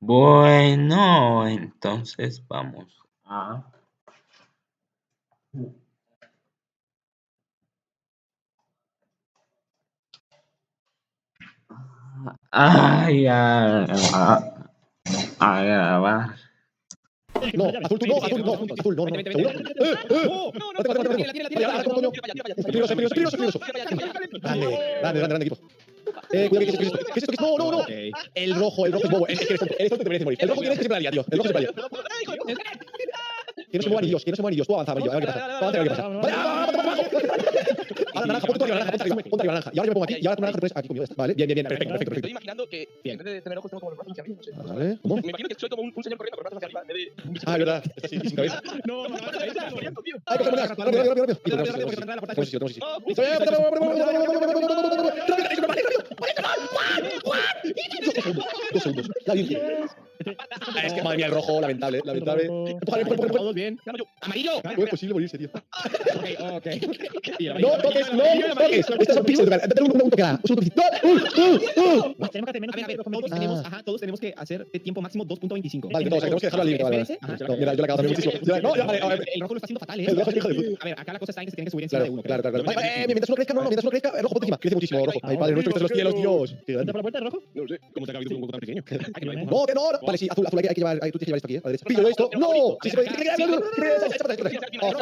Bueno, entonces vamos a... a grabar. No, azul tú no, azul no, azul no, no, ¿seguro? No, peligroso. Grande, equipo. Cuidado, ¿qué es esto? No. El rojo es bobo. Eres tonto, te mereces morir. El rojo tienes que siempre la lía, tío. El rojo siempre la lía. Que no se muevan ni Dios. Tú avanza, amarillo, a ver qué pasa. Avanza, a ver qué pasa. Ahora naranja, ponte arriba naranja. Y ahora yo me pongo aquí. Y ahora tu naranja te pones aquí conmigo. Vale, bien. Perfecto. Estoy imaginando que en vez de tener ojos tengo como los brazos hacia arriba, no sé. Vale, ¿cómo? Me imagino que soy como un señor corriendo con los brazos hacia arriba en vez de un bicho. Ah, es verdad. Está así, sin cabeza. No, corriendo, tío. ¡Ay, coge monedas! ¡Rápido! Y tenemos sí. Dos segundos. La Virgen. Es que, madre mía, el rojo, lamentable. Empújale. Todos bien. ¡Amarillo! ¿Cómo es posible morirse, tío? Ok. No toques. Estás en pixel. Date un toque. Tenemos que hacer menos tiempo. Todos tenemos que hacer de tiempo máximo 2.25. Vale, tenemos que dejarlo al límite. Vale. No, mira, yo le he cagado también muchísimo. El rojo lo está haciendo fatal, El rojo es hijo de puta. A ver, acá la cosa está en que se tienen que subir encima de uno. Claro. Mientras uno crezca, el rojo por encima. Crece muchísimo, rojo. Ay, padre nuestro, que estás en los cielos, Dios. ¿Entra por la puerta el rojo? No sé, ¿cómo te ha cabido un poco tan pequeño? No, que no. Vale, sí, azul, hay que llevar. Tú tienes que llevar esto aquí, a la derecha. Pillo esto. ¡No! Sí, se puede.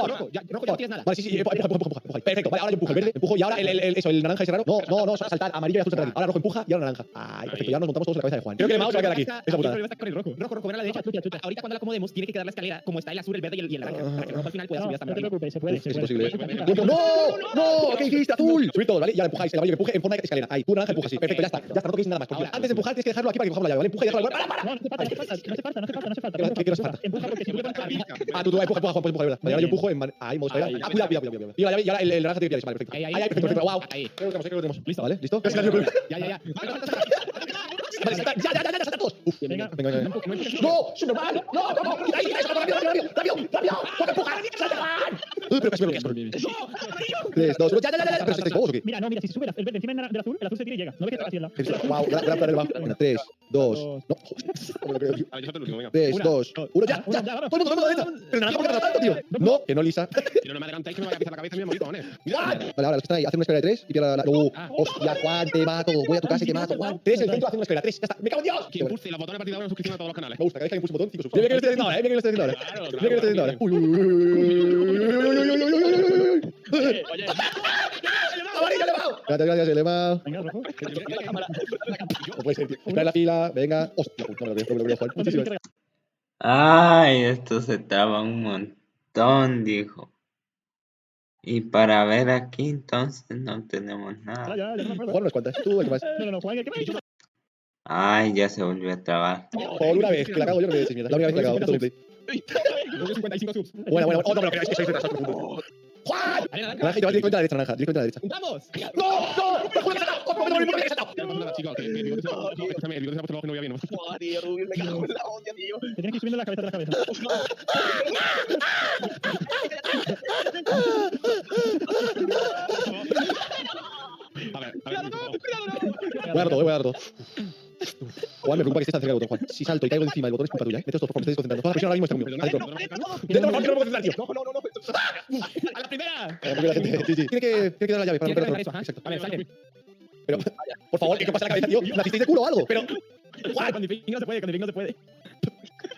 Rojo, ya no tienes nada. Vale, sí, empuja. Perfecto, vale, ahora yo empujo el verde, empujo y ahora el naranja ese raro. No, saltar, amarillo y azul saltar aquí. Ahora rojo empuja y ahora naranja. Ay, perfecto, ya nos montamos todos en la cabeza de Juan. Creo que el mouse se va a quedar aquí. Esa putada. Rojo, ven a la derecha. Ahorita cuando la acomodemos, tiene que quedar la escalera como está el azul, el verde y el naranja. Para que el rojo al final pueda subir hasta No te preocupes, se puede. Es imposible. ¡No! ¿Qué hiciste, azul? Subid todos, ¿vale? Y ahora empujáis, el amarillo que empuje en forma de escalera. Ahí, tú naranja empujas, sí. Perfecto, ya está, no toquéis nada más. Antes de empujar tienes que dejarlo aquí para que cojamos la llave, ¿vale? Empuja y déjalo. No hace falta. ¿Qué no hace falta? Empuja porque siempre van a Ah, tú empuja, Juan, pues empuja, ¿verdad? Vale, ahora yo empujo en... Ahí, modo escalera. Ah, cuidado. Y la llave, y ahora el naranja tiene que pillar, vale, perfecto. Ahí, Perfecto. Wow. ahí. Creo que lo tenemos. ¿Listo? ¿Vale? ¿Listo? Ya. Vale, salta todos. Uf, Venga. ¡No! ¡Superman! ¡No! ¡Rápido! ¡Toca empujar! ¡Salta! Pero casi me bloqueas. 3, 2, 1. ¡Ya! ¿Pero estáis bobos o qué? Mira, si se sube el verde encima del azul, el azul se tira y llega. No ves que está así al lado. Wow, gran. 3, 2. No. 3, 2, 1. ¡Ya! Todo el mundo a la derecha. Pero naranja, ¿por qué tarda tanto, tío? No, que no, Lisa. No me adelantáis que me va a pisar la cabeza y me morir, cojones. Vale, ahora los que están ahí, hacen una esfera de 3 y pierda la... ¡Hostia, Juan, te mato! Voy a tu casa y te mato, Juan. 3 en el centro, hacen una esfera. 3, ya está. ¡Me cago en Dios! Que impulse los botones a partir de ahora en suscripción a todos los canales. Me gusta, cada vez que impulso un botón, 5 subs. Mira que lo estoy haciendo ahora, Oye, ¡Amarillo elevado! Gracias, elevado. Venga, rojo. No puede ser, tío. Espera en la fila, venga. ¡Hostia, puta! No me lo veo, Juan. Muchísimas gracias. Ay, esto se traba un montón, dijo. Y para ver aquí, entonces no tenemos nada. Ya, no me acuerdo. Juan, unas cuantas. Tú, ¿qué más? No, Juan, ¿qué me ha dicho? Ay, ya se volvió a trabar. Por una vez, que la cago yo, no me dices mierda. La única vez que la cago, todo gameplay. 55 subs. Buena. Oh, no, pero es que soy retrasado. ¡Juan! Naranja, y te vas directamente a la derecha, naranja. Directamente a la derecha. ¡Vamos! ¡No! ¡Te juro que se ha saltado! ¡Me he saltado! Escúchame, el bigote se ha puesto abajo y no veía bien. Joder, tío, Rubio, me cago en la hostia, tío. Te tienes que ir subiendo la cabeza de la cabeza. A ver. Voy a dar todo. Juan, me preocupa que estés tan cerca del botón, Juan. Si salto y caigo encima del botón es culpa tuya, ¿eh? Vete todos, por favor, me estáis concentrando. Toda la presión ahora mismo está conmigo. Adentro. Dentro, por favor, que no me puedo concentrar, tío. ¡A la primera! Porque la gente... Sí. Tiene que dar la llave para romper el otro. Exacto. A ver, sale. Pero, por favor, ¿qué pasa en la cabeza, tío? ¿Nacisteis de culo o algo? Pero... Juan, con difícil no se puede.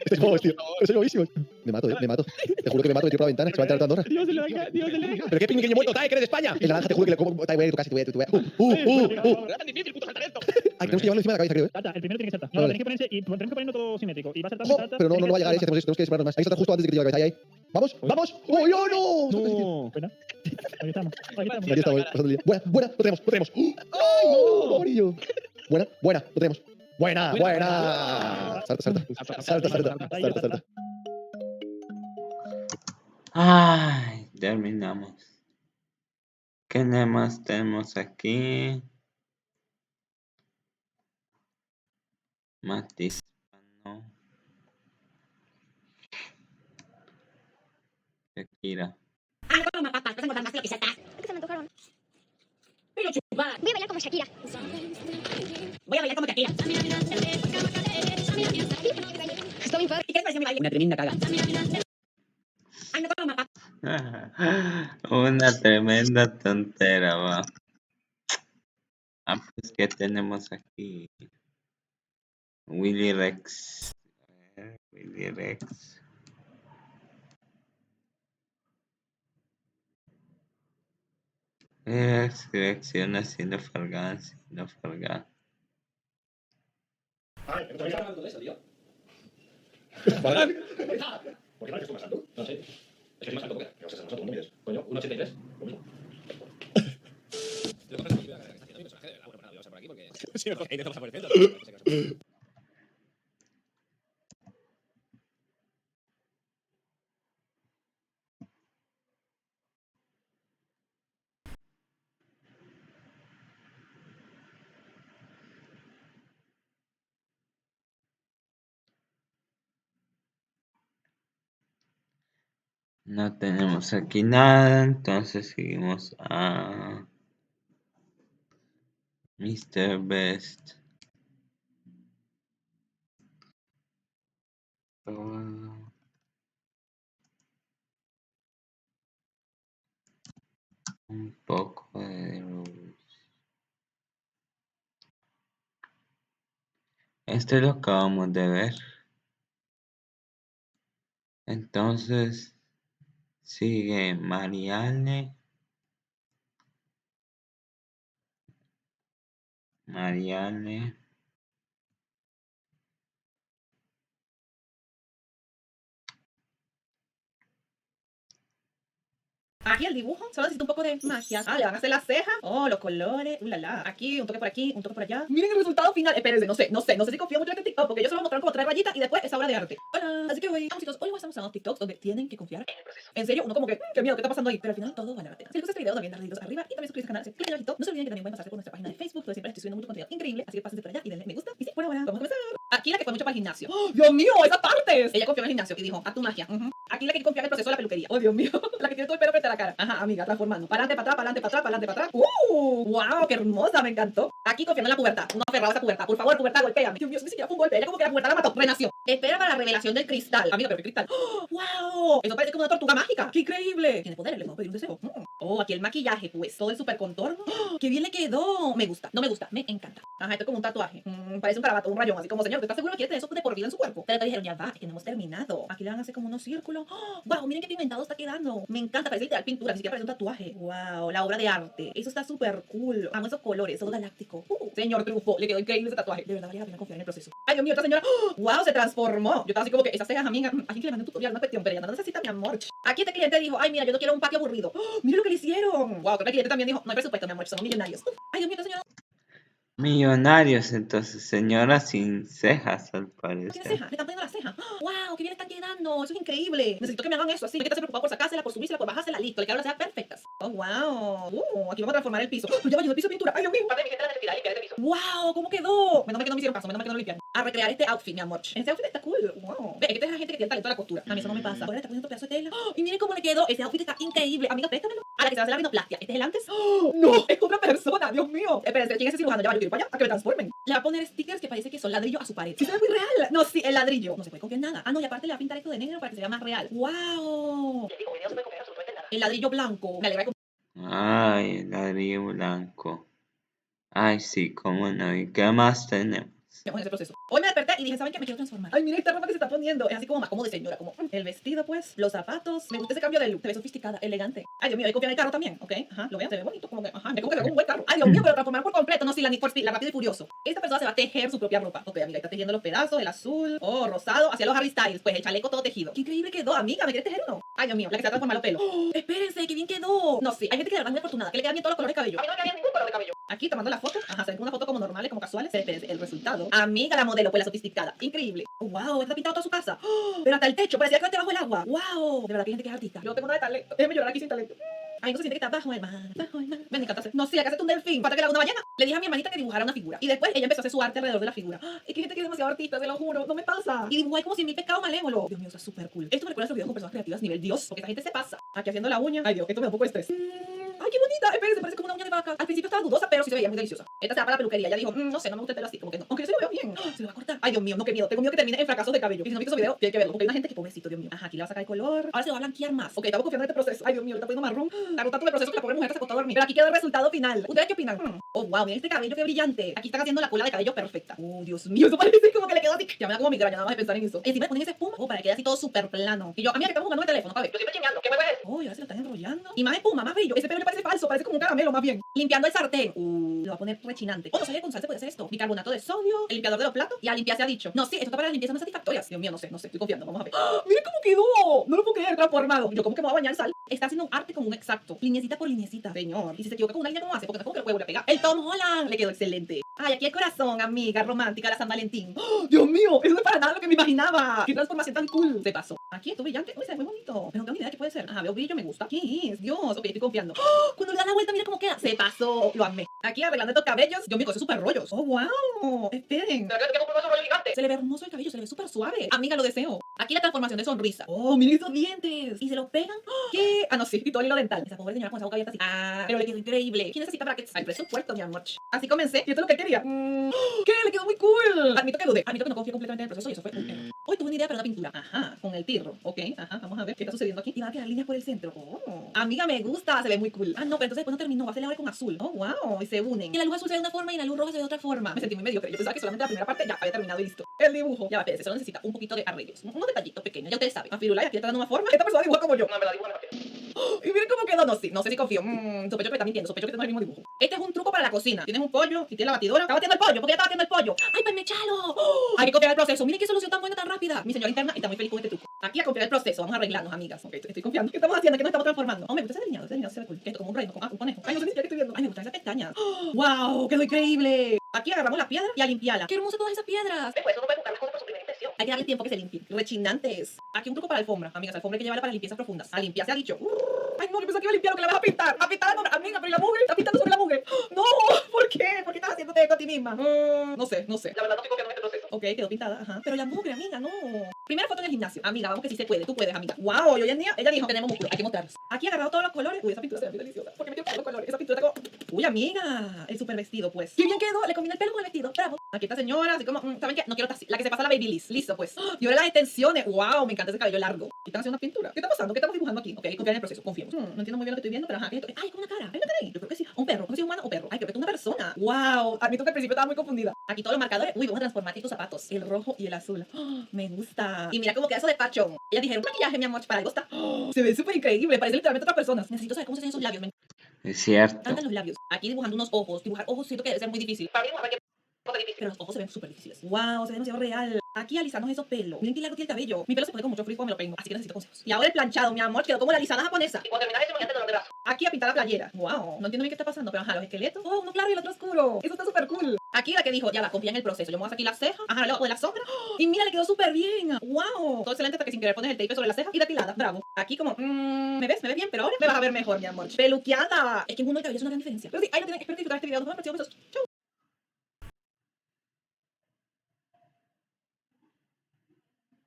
Estáis bobos, tío. Soy bobísimos. Me mato. Te juro que me mato, me tiro por la ventana, se va a enterar toda Andorra. Dios se le venga. ¿Pero qué pequeño muerto, Tae, que eres de España? El naranja, te juro que le como... Tae, voy a ir a tu casa, te voy a... No era tan difícil, puto, saltar esto. Ay, tenemos que llevarlo encima de la cabeza, creo, ¿eh? Salta, el primero tiene que saltar. Vale. Tenéis que ponerse y tenemos que ponerlo todo simétrico. Y va a saltar, Pero no va a llegar, si hacemos eso, tenemos que separarnos más. Hay que saltar justo antes de que te lleve la cabeza, ahí. ¡Vamos! ¡Oh, yo no! No. Buena. Aquí estamos. Aquí estamos, pasando el día. Buena, lo tenemos. ¡Ay, no! Amarillo. Buena, lo tenemos. Buena. Salta. Ay, terminamos. ¿Qué más tenemos aquí? Matiz. No. Shakira. Voy a bailar como Shakira. Voy a bailar como Shakira. Una tremenda caga. Una tremenda tontera, va. Pues que tenemos aquí Willy Rex. Willy Rex. Selecciona Sino Fargan. Ay, ¿no te había hablado de eso, tío? ¿Fargan? ¿Por qué no? ¿Que estoy más alto? No sé. Es que estoy más alto, ¿por qué? ¿Qué vas a ser más alto? ¿Cuánto mides? Coño, 1,83. Lo mismo. Sí, porque ahí te estamos apareciendo. No tenemos aquí nada, entonces seguimos a Mr. Best. Un poco de luz. Este lo acabamos de ver. Entonces sigue Marianne. Aquí el dibujo solo necesita un poco de magia. Ah, le van a hacer las cejas. Oh, los colores. Aquí, un toque por aquí, un toque por allá. Miren el resultado final. Espérense, no sé si confío mucho en este TikTok, porque ellos solo mostraron como 3 rayitas y después esa obra de arte. Hola, así que hoy, chicos, hoy les voy a estar mostrando TikToks donde tienen que confiar en el proceso. En serio, uno como que, qué miedo, ¿qué está pasando ahí? Pero al final todo vale la pena. Si les gusta este video, también darle deditos arriba y también suscribirse al canal. Clic abajito. No se olviden que también pueden pasarse por nuestra página de Facebook, donde siempre estoy subiendo mucho contenido increíble, así que pásense por allá y denle me gusta. Y sí, bueno, vamos a comenzar. Aquí la que fue mucho para el gimnasio. ¡Oh, Dios mío, esas partes! Ella confió en el gimnasio y dijo, haz tu magia. Aquí la que confía en el proceso de la peluquería. Oh, Dios mío, la que tiene todo el pelo frente a la cara. Ajá, amiga, transformando. Para adelante, para atrás, para adelante, para atrás, para adelante, para atrás. ¡Wow! ¡Qué hermosa! Me encantó. Aquí confiando en la pubertad. No aferrado a esa pubertad. Por favor, pubertad, golpéame. Dios mío, eso ni siquiera fue un golpe. Ella como que la pubertad la mató. Renació. Espera para la revelación del cristal. Amiga, pero ¿qué cristal? ¡Oh, wow! Eso parece como una tortuga mágica. ¡Qué increíble! Tiene poderes, le vamos a pedir un deseo. Oh, aquí el maquillaje, pues. Todo el super contorno. ¡Oh, qué bien le quedó! Me gusta. No me gusta. Me encanta. Ajá, esto es como un tatuaje. Parece un garabato, un rayón. Así como, señor, ¿usted está seguro que quiere tener eso de por vida en su cuerpo? Pero te dijeron, ya va, es que no hemos terminado. Aquí le van a hacer como unos círculos. ¡Oh, wow! Miren qué pigmentado está quedando. Me encanta. Parece literal pintura. Ni siquiera parece un tatuaje. Wow, la obra de arte. Eso está súper cool. Amo esos colores, todo galáctico. Señor Trufo, le quedó increíble ese tatuaje. De verdad valía la pena confiar en el proceso. Ay, Dios mío, esta señora. ¡Oh, wow! Se transformó. Yo estaba así como que esas cejas, amiga. Alguien que le mande un tutorial, una cuestión, pero ella no necesita mi amor. Aquí este cliente dijo, ay, mira, yo no quiero un patio aburrido. ¡Oh, mira lo que le hicieron! Wow, creo que el cliente también dijo, no hay presupuesto, mi amor, somos millonarios. Ay, Dios mío, esta señora Millonarios, entonces, señora sin cejas, al tiene parecer. ceja, le están poniendo la ceja. ¡Wow! ¡Qué bien están quedando! Eso es increíble. Necesito que me hagan eso así. No hay que estar preocupado por sacársela, por subírsela, por bajársela. Listo, le quedaron las cejas perfectas. ¡Oh, wow! Aquí vamos a transformar el piso. ¡Oh, ya va, el piso de pintura! ¡Ay, Dios mío! Parte de mi gente de la necesidad de limpiar este piso. ¡Wow! ¿Cómo quedó? Menos mal que no me hicieron caso, menos mal que no lo limpiaron. A recrear este outfit, mi amor. Este outfit está cool. ¡Wow! Ve, que esta es la gente que tiene talento a la costura. A mí eso no me pasa. Ahora le está poniendo otro pedazo de tela. ¡Oh, y miren cómo le quedó! Ese outfit está increíble. Amiga, préstamelo. A la que se va a hacer la rinoplastia. ¿Este es el antes? ¡Oh, no! ¡Es otra persona! ¡Dios mío! Espérense, ¿quién es ese cirujano? Ya va, yo quiero ir para allá a que me transformen. Le va a poner stickers que parece que son ladrillo a su pared. Sí, se ve muy real. No, sí, el ladrillo. No se puede confiar en nada. Ah, no, y aparte le va a pintar esto de negro para que se vea más real. ¡Wow! Les digo, hoy no se puede confiar absolutamente en nada. El ladrillo blanco. Me alegra que Ay, el ladrillo blanco. Ay, sí, cómo no. ¿Y qué más tenemos? en ese proceso. Hoy me desperté y dije, ¿saben qué? Me quiero transformar. Ay, mira esta ropa que se está poniendo. Es así como más como de señora, como el vestido, pues, los zapatos. Me gusta ese cambio de look. Se ve sofisticada, elegante. Ay, Dios mío, hay que confiar en el carro también, ¿ok? Ajá, lo veo, se ve bonito, como que, ajá, me como que ve como un buen carro. Ay, Dios mío, pero transformar por completo, no, sí, la Need for Speed, la Rápido y Furioso. Esta persona se va a tejer su propia ropa. Ok, amiga, está tejiendo los pedazos, el azul, oh, rosado, hacia los Harry Styles, pues, el chaleco todo tejido. Qué increíble quedó, amiga, ¿me quieres tejer uno? Ay, Dios mío, la que se va a transformar los pelos. ¡Oh, espérense, qué bien quedó! No, sí, hay gente que de verdad es muy afortunada, que le quedan bien todos los colores de cabello. A mí no me queda ningún color de cabello. Aquí tomando la foto, ajá, se ven una foto como normales, como casuales. Pero espérense, el resultado. Amiga, la modelo, pues la sofisticada. Increíble. Wow, está pintado toda su casa. ¡Oh! Pero hasta el techo, parecía que estaba bajo el agua. Wow, de verdad que hay gente que es artista. Yo tengo una de talento. Déjeme llorar aquí sin talento. Ay, no se siente que está bajo el mar, bajo el mar. Me encanta hacer. No, sí, acá hace un delfín. Falta que le haga una ballena. Le dije a mi hermanita que dibujara una figura. Y después ella empezó a hacer su arte alrededor de la figura. ¡Ah! Es que hay gente que es demasiado artista, se lo juro. No me pasa. Y dibujó ahí como 100.000 pescados malévolos. Dios mío, eso es súper cool. Esto me recuerda a los videos con personas creativas nivel Dios. Porque esta gente se pasa. Aquí haciendo la uña. Ay, Dios, esto me da un poco de estrés. ¡Ay, qué bonita! Espérense, parece como una uña de vaca. Al principio estaba dudosa, pero sí se veía muy deliciosa. Esta se va para la peluquería. Ella dijo, no sé, no me gusta el pelo así, como que no. Aunque yo se lo veo bien. Se lo va a cortar. Ay, Dios mío, no, qué miedo. Tengo miedo que termine en fracasos de cabello. Y si no viste ese video, tiene que verlo. Porque hay una gente que, pobrecito, Dios mío. Ajá, aquí le va a sacar el color. Ahora se lo va a blanquear más. Ok, estamos confiando en este proceso. Ay, Dios mío, le está poniendo marrón. Está rotando el proceso que la pobre mujer se acostó a dormir. Pero aquí queda el resultado final. ¿Ustedes qué opinan? Oh, wow, miren este cabello, qué brillante. Aquí están haciendo la cola de cabello perfecta. Oh, Dios mío, eso parece como que le quedó así. Ya me da como migraña nada más de pensar en eso. Y encima le ponen esa espuma, para que quede así todo súper plano. Y yo, amiga, que estamos jugando en el teléfono, para ver. Yo siempre chingando. ¿Qué juego es? Oh, ya se lo están enrollando. Y más espuma, más brillo. Ese pelo le parece falso, parece como un caramelo más bien. Limpiando el sartén. Lo va a poner rechinante. Oh, no sabía que con sal se puede hacer esto. Bicarbonato de sodio, el limpiador de los platos. Y a limpiar se ha dicho. No, sí, esto está para las limpiezas más satisfactorias. Dios mío, no sé, estoy confiando. Vamos a ver. ¡Ah! ¡Miren cómo quedó! No lo puedo creer, transformado. Yo, ¿cómo que me voy a bañar en sal? Está haciendo un arte como un exacto. Lineecita por lineecita. Señor. Y si se equivoca con una línea, ¿cómo hace? Porque no es como que lo puede volver a pegar. El Tom Holland le quedó excelente. Ay, aquí el corazón, amiga, romántica, la San Valentín. ¡Oh, Dios mío! Eso no es para nada lo que me imaginaba. ¡Qué transformación tan cool! Se pasó. Aquí esto brillante. Uy, se ve muy bonito. Pero no tengo ni idea de qué puede ser. Ajá, veo brillo, me gusta. ¿Qué es? Dios. Ok, estoy confiando. ¡Oh! Cuando le dan la vuelta, mira cómo queda. Se pasó. Lo amé. Aquí arreglando estos cabellos. Dios mío, cosas súper rollos. Oh, wow. Esperen. Pero creo que tengo un rollo gigante. Se le ve hermoso el cabello, se le ve súper suave. Amiga, lo deseo. Aquí la transformación de sonrisa. Oh, miren esos dientes. Y se los pegan. ¡Oh! ¿Qué? Ah, no, sí. Y todo el hilo dental. Esa pobre señora con esa boca abierta así. Ah, pero le quedó increíble. ¿Quién necesita brackets? Al presupuesto, mi amor. Así comencé. Y esto es lo que quería. ¿Qué? Le quedó muy cool. Admito que dudé. Admito que no confié completamente en el proceso y eso fue un error. Hoy tuve una idea para una pintura. Ajá, con el tirro. Ok, ajá, vamos a ver qué está sucediendo aquí. Y van a quedar líneas por el centro. Oh, amiga, me gusta. Se ve muy cool. Ah, no, pero entonces después no terminó. Va a hacerle ahora con azul. Oh, wow. Y se unen. Y la luz azul se ve de una forma y la luz roja se ve de otra forma. Me sentí muy mediocre. Yo pensaba que solamente la primera parte ya había terminado y listo. El dibujo. Ya va, espérense, solo necesita un poquito de arreglos. Unos detallitos pequeños. Ya ustedes saben. A Firulai aquí le está dando una forma. Esta persona dibuja como yo. No, me la digo en la Y miren cómo quedó. No, sí, no sé si confío. Sospecho que me está mintiendo. Sospecho que este no es el mismo dibujo. Este es un truco para la cocina. Tienes un pollo y tienes la batidora. Está batiendo el pollo. ¿Por qué ya está batiendo el pollo? ¡Ay, pues me echalo! Hay que copiar el proceso. Miren qué solución tan buena, tan rápida. Mi señora interna está muy feliz con este truco. Aquí a copiar el proceso. Vamos a arreglarnos, amigas. Ok, estoy confiando. ¿Qué estamos haciendo? ¿Qué nos estamos transformando? Oh, me gusta ese delineado. Ese delineado se ve cool. Esto como un reino, como un conejo. Ay, no sé ni siquiera qué estoy viendo. Ay, me gustan esas pestañas. ¡Wow! ¡Quedó increíble! Aquí agarramos la piedra y a limpiarla. ¡Qué hermosas todas esas piedras! Después uno puede buscar las cosas por su primera impresión. Hay que darle tiempo que se limpien. Rechinantes. Aquí un truco para alfombra. Amigas, alfombra hay que llevarla para limpiezas profundas. A limpiar se ha dicho. Ay, no, yo pensé que iba a limpiar lo que la vas a pintar. A pintar la alfombra. Amiga, pero ¿y la mugre? Está pintando sobre la mugre. No, ¿por qué? ¿Por qué estás haciéndote esto a ti misma? No sé. La verdad no estoy confiando en este proceso. Ok, quedó pintada, ajá. Pero la mugre, amiga, no. Primera foto en el gimnasio. Amiga, vamos que sí se puede. Tú puedes, amiga. Wow, y hoy en día ella dijo, tenemos músculo, hay que mostrarlos. Aquí he agarrado todos los colores. Uy, esa pintura se ve muy deliciosa. Porque me dio todos los colores. Esa pintura está como... Uy, amiga. El super vestido, pues. Qué bien quedó. Le combina el pelo con el vestido. Bravo. Aquí esta señora, así como, ¿saben qué? No quiero estar así. La que se pasa la Babyliss. Listo, pues. Y ahora las extensiones. Wow, me encanta ese cabello largo. Y están haciendo una pintura. ¿Qué está pasando? ¿Qué estamos dibujando aquí? Ok, confiar en el proceso. Confiemos. No entiendo muy bien lo que estoy viendo, pero ajá. ¿Qué es esto? Ay, es como una cara. Hay una cara ahí. Yo creo que sí. Un perro. No sé si es humano o perro. Ay, creo que es una persona. Wow. Admito que al principio estaba muy confundida. Aquí todos los marcadores. Uy, vamos a transformar estos zapatos. El rojo y el azul. Oh, me gusta. Y mira cómo queda eso de fashion. Ellas dijeron, maquillaje, mi amor, para algo está. Oh, se ve súper increíble. Parece literalmente otras personas. Necesito saber cómo se hacen esos labios. Me Es cierto. encantan los labios. Aquí dibujando unos ojos. Dibujar ojos siento que debe ser muy difícil. Para mí dibujar cualquier cosa difícil. Pero los ojos se ven súper difíciles. Wow, se ve demasiado real. Aquí alisamos esos pelos. Miren qué largo tiene el cabello. Mi pelo se pone con mucho frío cuando me lo peino, así que necesito consejos. Y ahora el planchado, mi amor, quedó como la alisada japonesa. Y cuando terminar eso, me dolor de brazo. Aquí a pintar la playera. Wow, no entiendo bien qué está pasando, pero ajá, los esqueletos. Oh, uno claro y el otro oscuro. Eso está súper cool. Aquí la que dijo, ya va, confía en el proceso. Yo me voy a hacer aquí las cejas. Ajá, le voy a poner la sombra. ¡Oh! Y mira, le quedó súper bien. Wow. Todo excelente hasta que sin querer pones el tape sobre la ceja y depilada. Bravo. Aquí como, ¿me ves? ¿Me ves bien? Pero ahora me vas a ver mejor, mi amor. Peluqueada. Es que en uno y cabello es una gran diferencia. Pero sí, ahí lo tienen. Espero disfrutar este video. Nos vemos en el próximo episodio. Chau.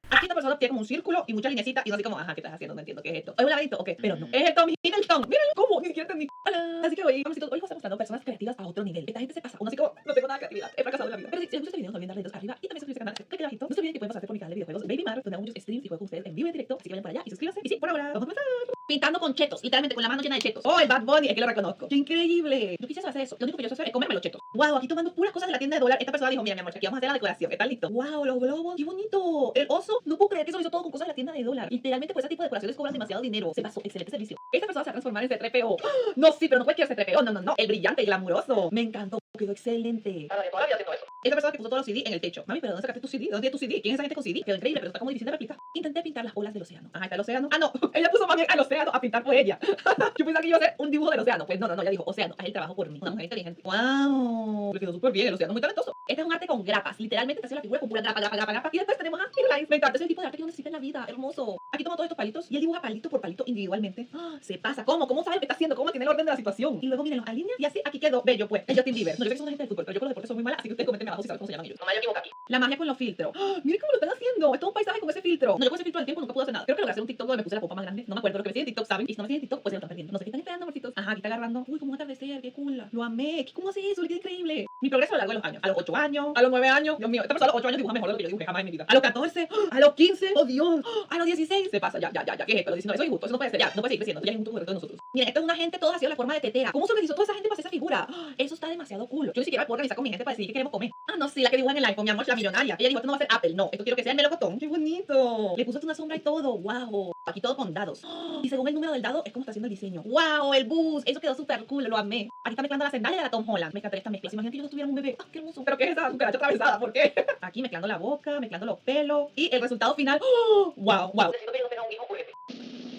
Aquí esta persona tiene como un círculo y muchas linecitas y no así como, ajá, ¿qué estás haciendo? No entiendo qué es esto. ¿Es un laberinto? Ok, pero no. Es el Tom Hiddleston. Mírenlo cómo, ni siquiera entendí. Hola. Así que hoy vamos a estar mostrando personas creativas a otro nivel. Esta gente se pasa. Uno así como, no tengo nada de creatividad. He fracasado en la vida. Pero si les gusta este video, no olviden darle dedos arriba y también suscribirse al canal que queda abajito. No se olviden que pueden pasarse por mi canal de videojuegos Baby Mar, donde hago muchos streams y juego con ustedes en vivo y en directo. Así que vayan para allá y suscríbanse. Y sí, por ahora, vamos a empezar. Pintando con chetos, literalmente con la mano llena de chetos. Oh, el Bad Bunny, es que lo reconozco. ¡Qué increíble! Yo quisiera hacer eso. Lo único que yo sé hacer es comerme los chetos. Wow, aquí tomando puras cosas de la tienda de dólar. Esta persona dijo, mira, mi amor, aquí vamos a hacer la decoración. ¿Están listos? Wow, los globos. ¡Qué bonito! El oso. No puedo creer que eso lo hizo todo con cosas de la tienda de dólar. Literalmente, pues ese tipo de decoraciones cobran demasiado dinero. Se pasó. Excelente servicio. Esta persona se va a transformar en C3PO. No, sí, pero no cualquier C3PO. No. El brillante y glamuroso. Me encantó. Quedó excelente. Ahora, yo toda la vida haciendo eso. Esta persona que puso todos los CD en el techo. Mami, ¿pero dónde sacaste tu CD? ¿Dónde tienes tu CD? ¿Quién es esa gente con CD? Quedó increíble, pero está como difícil de replicar. Intenté pintar las olas del océano. Ajá, está el océano. Ah, no. Ella puso más bien al océano a pintar por ella. Yo pensaba que iba a hacer un dibujo del océano. Pues no. Ella dijo, océano, haz el trabajo por mí. Una mujer inteligente. ¡Wow! Le quedó súper bien. El océano muy talentoso. Este es un arte con grapas. Literalmente te hace la figura con pura grapa. Y después tenemos a Firulai. Me encanta ese tipo de arte que uno necesita en la vida. Hermoso. Aquí toma todos estos palitos y él dibuja palito por palito individualmente. ¡Ah! Se pasa. ¿Cómo? ¿Cómo sabe lo que está haciendo? ¿Cómo tiene el orden de la situación? Y luego mírenlo, alinea y así aquí quedó bello, pues. El Justin Bieber. No, yo sé que son gente del fútbol, pero yo con los deportes soy muy mala, así que ustedes comenten abajo si saben cómo se llaman ellos. No me equivoco aquí. La magia con los filtros. ¡Ah! Miren cómo lo están haciendo. Es todo un paisaje con ese filtro. No, yo con ese filtro del tiempo nunca pude hacer nada. Creo que logré hacer un TikTok donde me puse la pompa más grande. No me acuerdo lo que me en TikTok saben. Y si no me siguen en TikTok, pues se lo están perdiendo. No sé qué están esperando, amorcitos. Ajá, aquí está agarrando. Uy, como un atardecer, qué cool. Lo amé. ¿Cómo hace eso? Le queda increíble. Mi progreso a lo largo de los años. A los 8 años, a los 9 años. Dios mío, esta persona a los 8 años dibuja mejor de lo que yo dibujé jamás en mi vida. A los 14, a los 15, oh Dios, a los 16. Se pasa, ya. ¿Qué es esto? A los 19, eso es injusto. Eso no puede ser, ya. No puede seguir creciendo. Esto ya es injusto con el resto de nosotros. Miren, esto es una gente, todos ha sido la forma de tetera. ¿Cómo se organizó toda esa gente para hacer esa figura? Eso está demasiado cool. Yo ni siquiera me puedo organizar con mi gente para decidir qué queremos comer. Ah, no, sí, la que dibuja en el iPhone, mi amor, la millonaria. Ella dijo, esto no va a ser Apple, no. Esto quiero que sea el melocotón. ¡Qué bonito! Le puso hasta una sombra y todo. ¡Wow! Aquí todo con dados. Y según el número del dado, es como está haciendo el diseño. ¡Wow! El bus. Eso quedó súper cool. Lo amé. Aquí está mezclando la sandalia de la Tom Holland. Me encantaría esta mezcla. Imagínate que ellos tuvieran un bebé. ¡Ah, qué hermoso! ¿Pero qué es esa cucaracha atravesada? ¿Por qué? Aquí mezclando la boca, mezclando los pelos. Y el resultado final. ¡Oh! ¡Wow! Necesito que yo tenga un hijo juguete.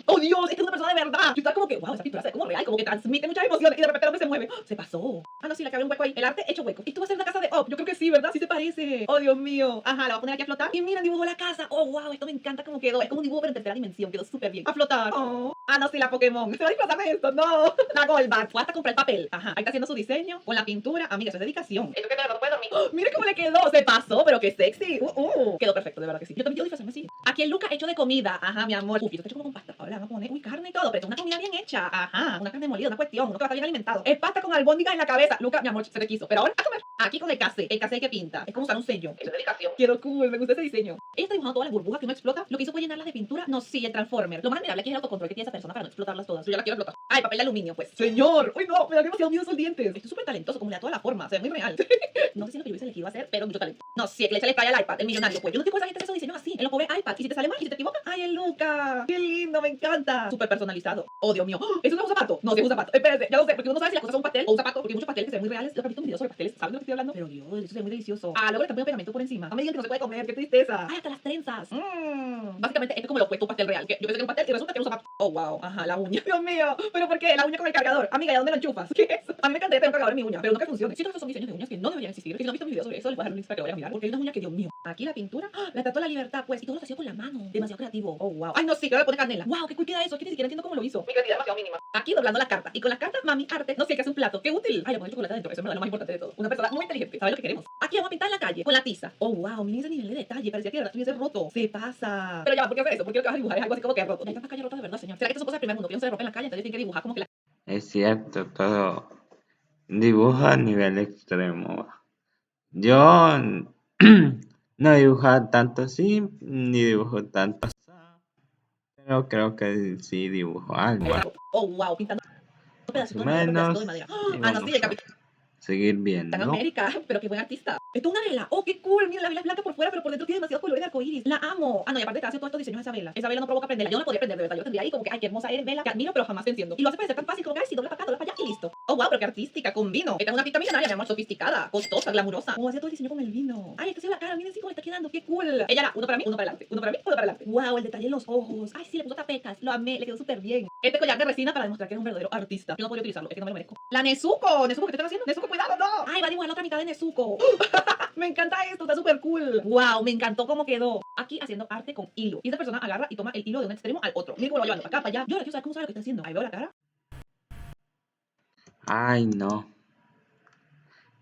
¡Oh, Dios! Es que es una persona de verdad. Yo estaba como que, wow, esa pintura se ve como real, como que transmite muchas emociones y de repente el hombre se mueve. ¡Oh! Se pasó. Ah, no, sí, le cabe un hueco ahí. El arte hecho hueco. Esto va a ser una casa de Up. Yo creo que sí, ¿verdad? Sí se parece. ¡Oh, Dios mío! Ajá, la voy a poner aquí a flotar. Y miren, dibujó la casa. ¡Oh, wow! Esto me encanta cómo quedó. Es como un dibujo pero en tercera dimensión. Quedó súper bien. A flotar. ¡Oh! Ah, no, sí, la Pokémon. Se va a disfrazar de esto. ¡No! La Golbat. Fue hasta comprar el papel. Ajá. Ahí está haciendo su diseño con la pintura. Amiga, eso es dedicación. Esto que te no puedes dormir. ¡Oh! Mire cómo le quedó. Se pasó, pero qué sexy. Quedó perfecto, de verdad que sí. Yo también quiero disfrazarme así. Aquí el Luca hecho de comida. Ajá, mi amor. Uf, esto hecho como con pasta. Ahora vamos a poner, carne y todo, pero es una comida bien hecha. Ajá, una carne molida, una cuestión. Uno que va a estar bien alimentado. Es pasta con albóndiga en la cabeza. Luca, mi amor, se te quiso. Pero ahora, a comer. Aquí con el casé que pinta. Es como usar un sello. Eso es dedicación. Quedó cool, me gusta ese diseño. Ella está dibujando todas las burbujas que uno explota. Lo que hizo fue llenarlas de pintura. No, sí, el Transformer. Lo más admirable aquí es el autocontrol que tiene esa persona para no explotarlas todas. Yo ya las quiero explotar. Ay, papel de aluminio, pues. Señor, uy, no, me da demasiado miedo esos dientes. Esto es súper talentoso, como le da toda la forma. Se ve muy real. No sé si es lo que yo hubiese elegido hacer, pero mucho talento. No, sí, es que le echa el spray al iPad, el millonario. Pues yo no sé por qué esa gente hace esos diseños así. En los pobres iPad. Y si te sale mal y si te equivocas, ay, el Luca. Qué lindo, me encanta. Súper personalizado. Oh, Dios mío. ¿Eso no es un zapato? No, sí es un zapato. Espérate, ya lo sé, porque uno no sabe si las cosas son un pastel o un zapato, porque hay muchos pasteles que se ven muy reales. Yo he visto un video sobre pasteles, ¿saben de lo que estoy hablando? Pero Dios, eso se ve muy delicioso. Ah, luego le están poniendo pegamento por encima. No me digan que no se puede comer, qué tristeza. Ay, hasta las trenzas. Básicamente, esto es como lo opuesto a un pastel real. Que yo pensé que era un pastel y resulta que era un zapato. Oh, wow. Ajá, la uña. Dios mío. ¿Pero por qué? La uña con el cargador. Amiga, ¿y a dónde lo enchufas? ¿Qué es eso? A mí me encantaría tener un cargador en mi uña, pero no que funcione. Siento que son diseños de uñas que no deberían existir. Que si no han visto mi video sobre eso, les voy a dejar un link para que lo vayan a mirar. Porque hay una uña que, Dios mío. Aquí la pintura. ¡Ah! La estatua de la libertad, pues. Y todo lo que ha sido con la mano. Demasiado creativo. Oh, wow. Ay, no, sí, que ahora le pone canela. Wow, qué cool queda eso. Es que ni siquiera entiendo cómo lo hizo. Mi creatividad es demasiado mínima. Aquí doblando las cartas. Y con las cartas, mami, arte. No sé, que hace un plato. ¡Qué útil! Ay, le poner chocolate adentro. Eso me da lo más importante de todo. Una persona muy inteligente. ¿Sabe lo que queremos? Aquí vamos a pintar en la calle. Con la tiza. Oh, wow. Miren ese nivel de detalle. Parecía que de verdad estuviese roto. Se pasa. Pero ya va, ¿por qué hacer eso? ¿Por qué lo que vas a dibujar es algo así como que roto? Hay tantas calles rotas de verdad, señor. ¿Será que estas son cosas del primer mundo? Que no se rompen en la calle, entonces tienen que dibujar como que la... Es cierto, todo dibujo a nivel extremo. Yo no dibujo tanto así, ni dibujo tanto así, pero creo que sí dibujo algo. Oh, wow. Pintando Más pedacitos o menos. de madera. Y Ah, no, vamos sí, el a capitán seguir viendo. América. Pero qué buen artista. Esto es una vela. Oh, qué cool. Mira, la vela es blanca por fuera, pero por dentro tiene demasiados colores de arcoíris. La amo. Ah, no, y aparte te hace todos estos diseños a esa vela. Esa vela no provoca prenderla. Yo no la podría prender, de verdad. Yo tendría ahí como que, ay, qué hermosa eres, vela. Te admiro, pero jamás te enciendo. Y lo hace parecer tan fácil como que, ay, sí, dobla para acá, dobla para allá y listo. Oh, wow, pero qué artística, con vino. Esta es una artista millonaria, mi amor, sofisticada, costosa, glamurosa. Oh, hacía todo el diseño con el vino. Ay, es que se ve la cara, miren sí cómo le está quedando, qué cool. Ella era uno para mí, uno para adelante. Uno para mí, uno para adelante. Wow, el detalle en los ojos. Ay, sí, le puso tapecas. Lo amé, le quedó súper bien. Este collar de resina para demostrar que es un verdadero artista. Yo no podría utilizarlo, es que no me lo merezco. La Nezuko, Nezuko, ¿qué te están haciendo? Nezuko, cuidado, no. Ay, va a dibujar la otra mitad de Nezuko. Me encanta esto, está súper cool. Wow, me encantó cómo quedó. Aquí haciendo arte con hilo. Y esta persona agarra y toma el hilo de un extremo al otro. Mira cómo lo va llevando para acá, para allá. Yo ahora quiero saber cómo sabe lo que está haciendo. Ahí veo la cara. Ay, no.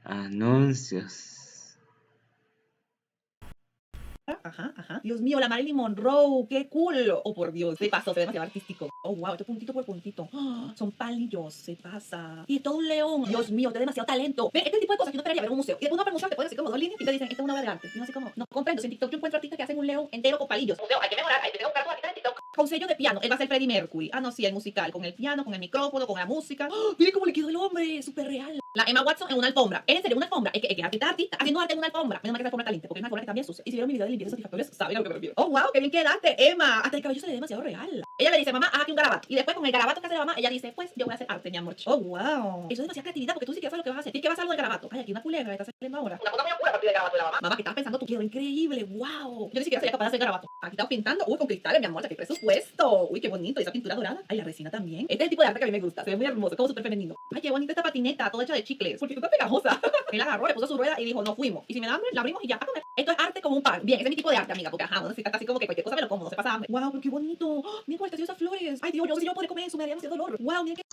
Anuncios. Ajá. Dios mío, la Marilyn Monroe, qué cool. Oh, por Dios, se pasó, se ve demasiado artístico. Oh, wow, esto puntito por puntito. ¡Ah! Son palillos, se pasa. Y es todo un león. Dios mío, tiene demasiado talento. Ve, este tipo de cosas que uno esperaría ver en un museo. Y después uno va para un museo, te ponen así como dos líneas y te dicen, esta es una obra de arte. Y uno así como, no comprendo. Si en TikTok yo encuentro artistas que hacen un león entero con palillos. Museo, hay que mejorar, hay que buscar tu artista de TikTok. Con sello de piano, él va a ser Freddie Mercury. Ah, no, sí, el musical, con el piano, con el micrófono, con la música. ¡Oh! Miren cómo le quedó el hombre, súper real. La Emma Watson en una alfombra. ¿Es en serio una alfombra? Es que artista haciendo arte en una alfombra. Menos mal que esa alfombra está limpia, porque es una alfombra que está bien sucia. Y si vieron mi video de limpieza satisfactorias, saben a lo que me refiero. Oh, wow, qué bien quedaste, Emma. Hasta el cabello se le ve demasiado real. Ella le dice, mamá, haz aquí un garabato. Y después con el garabato que hace la mamá, ella dice, pues yo voy a hacer arte, mi amor. Oh, wow. Eso es demasiada creatividad, porque tú sí quieres saber lo que vas a hacer. ¿Qué vas a hacer algo del garabato? Ay, aquí una culebra, está saliendo ahora. Una cosa muy oscura a partir del garabato de la mamá. Mamá, ¿qué estabas pensando tú? Quedó increíble, wow. Yo ni siquiera sería capaz de hacer garabato. Aquí estamos pintando, uy, con cristales, mi amor, ya qué presupuesto. Uy, qué bonito, y esa pintura dorada. Ay, la resina también. Este es el tipo de arte que a mí me gusta, se ve muy hermoso, como súper femenino. Ay, qué bonita esta patineta, toda hecha de chicles, porque está pegajosa. Él agarró, le puso su rueda y dijo, nos fuimos. Y si me da hambre, la abrimos y ya, a comer. Esto es arte como un pan. Bien, ese es mi tipo de arte, amiga, porque ajá, uno necesita casi como que cualquier cosa me lo como, no se pasa hambre. Wow, pero qué bonito. Miren cómo están esas flores. Ay, Dios, yo no sé si yo podré comer eso, me daría demasiado dolor. Wow, miren qué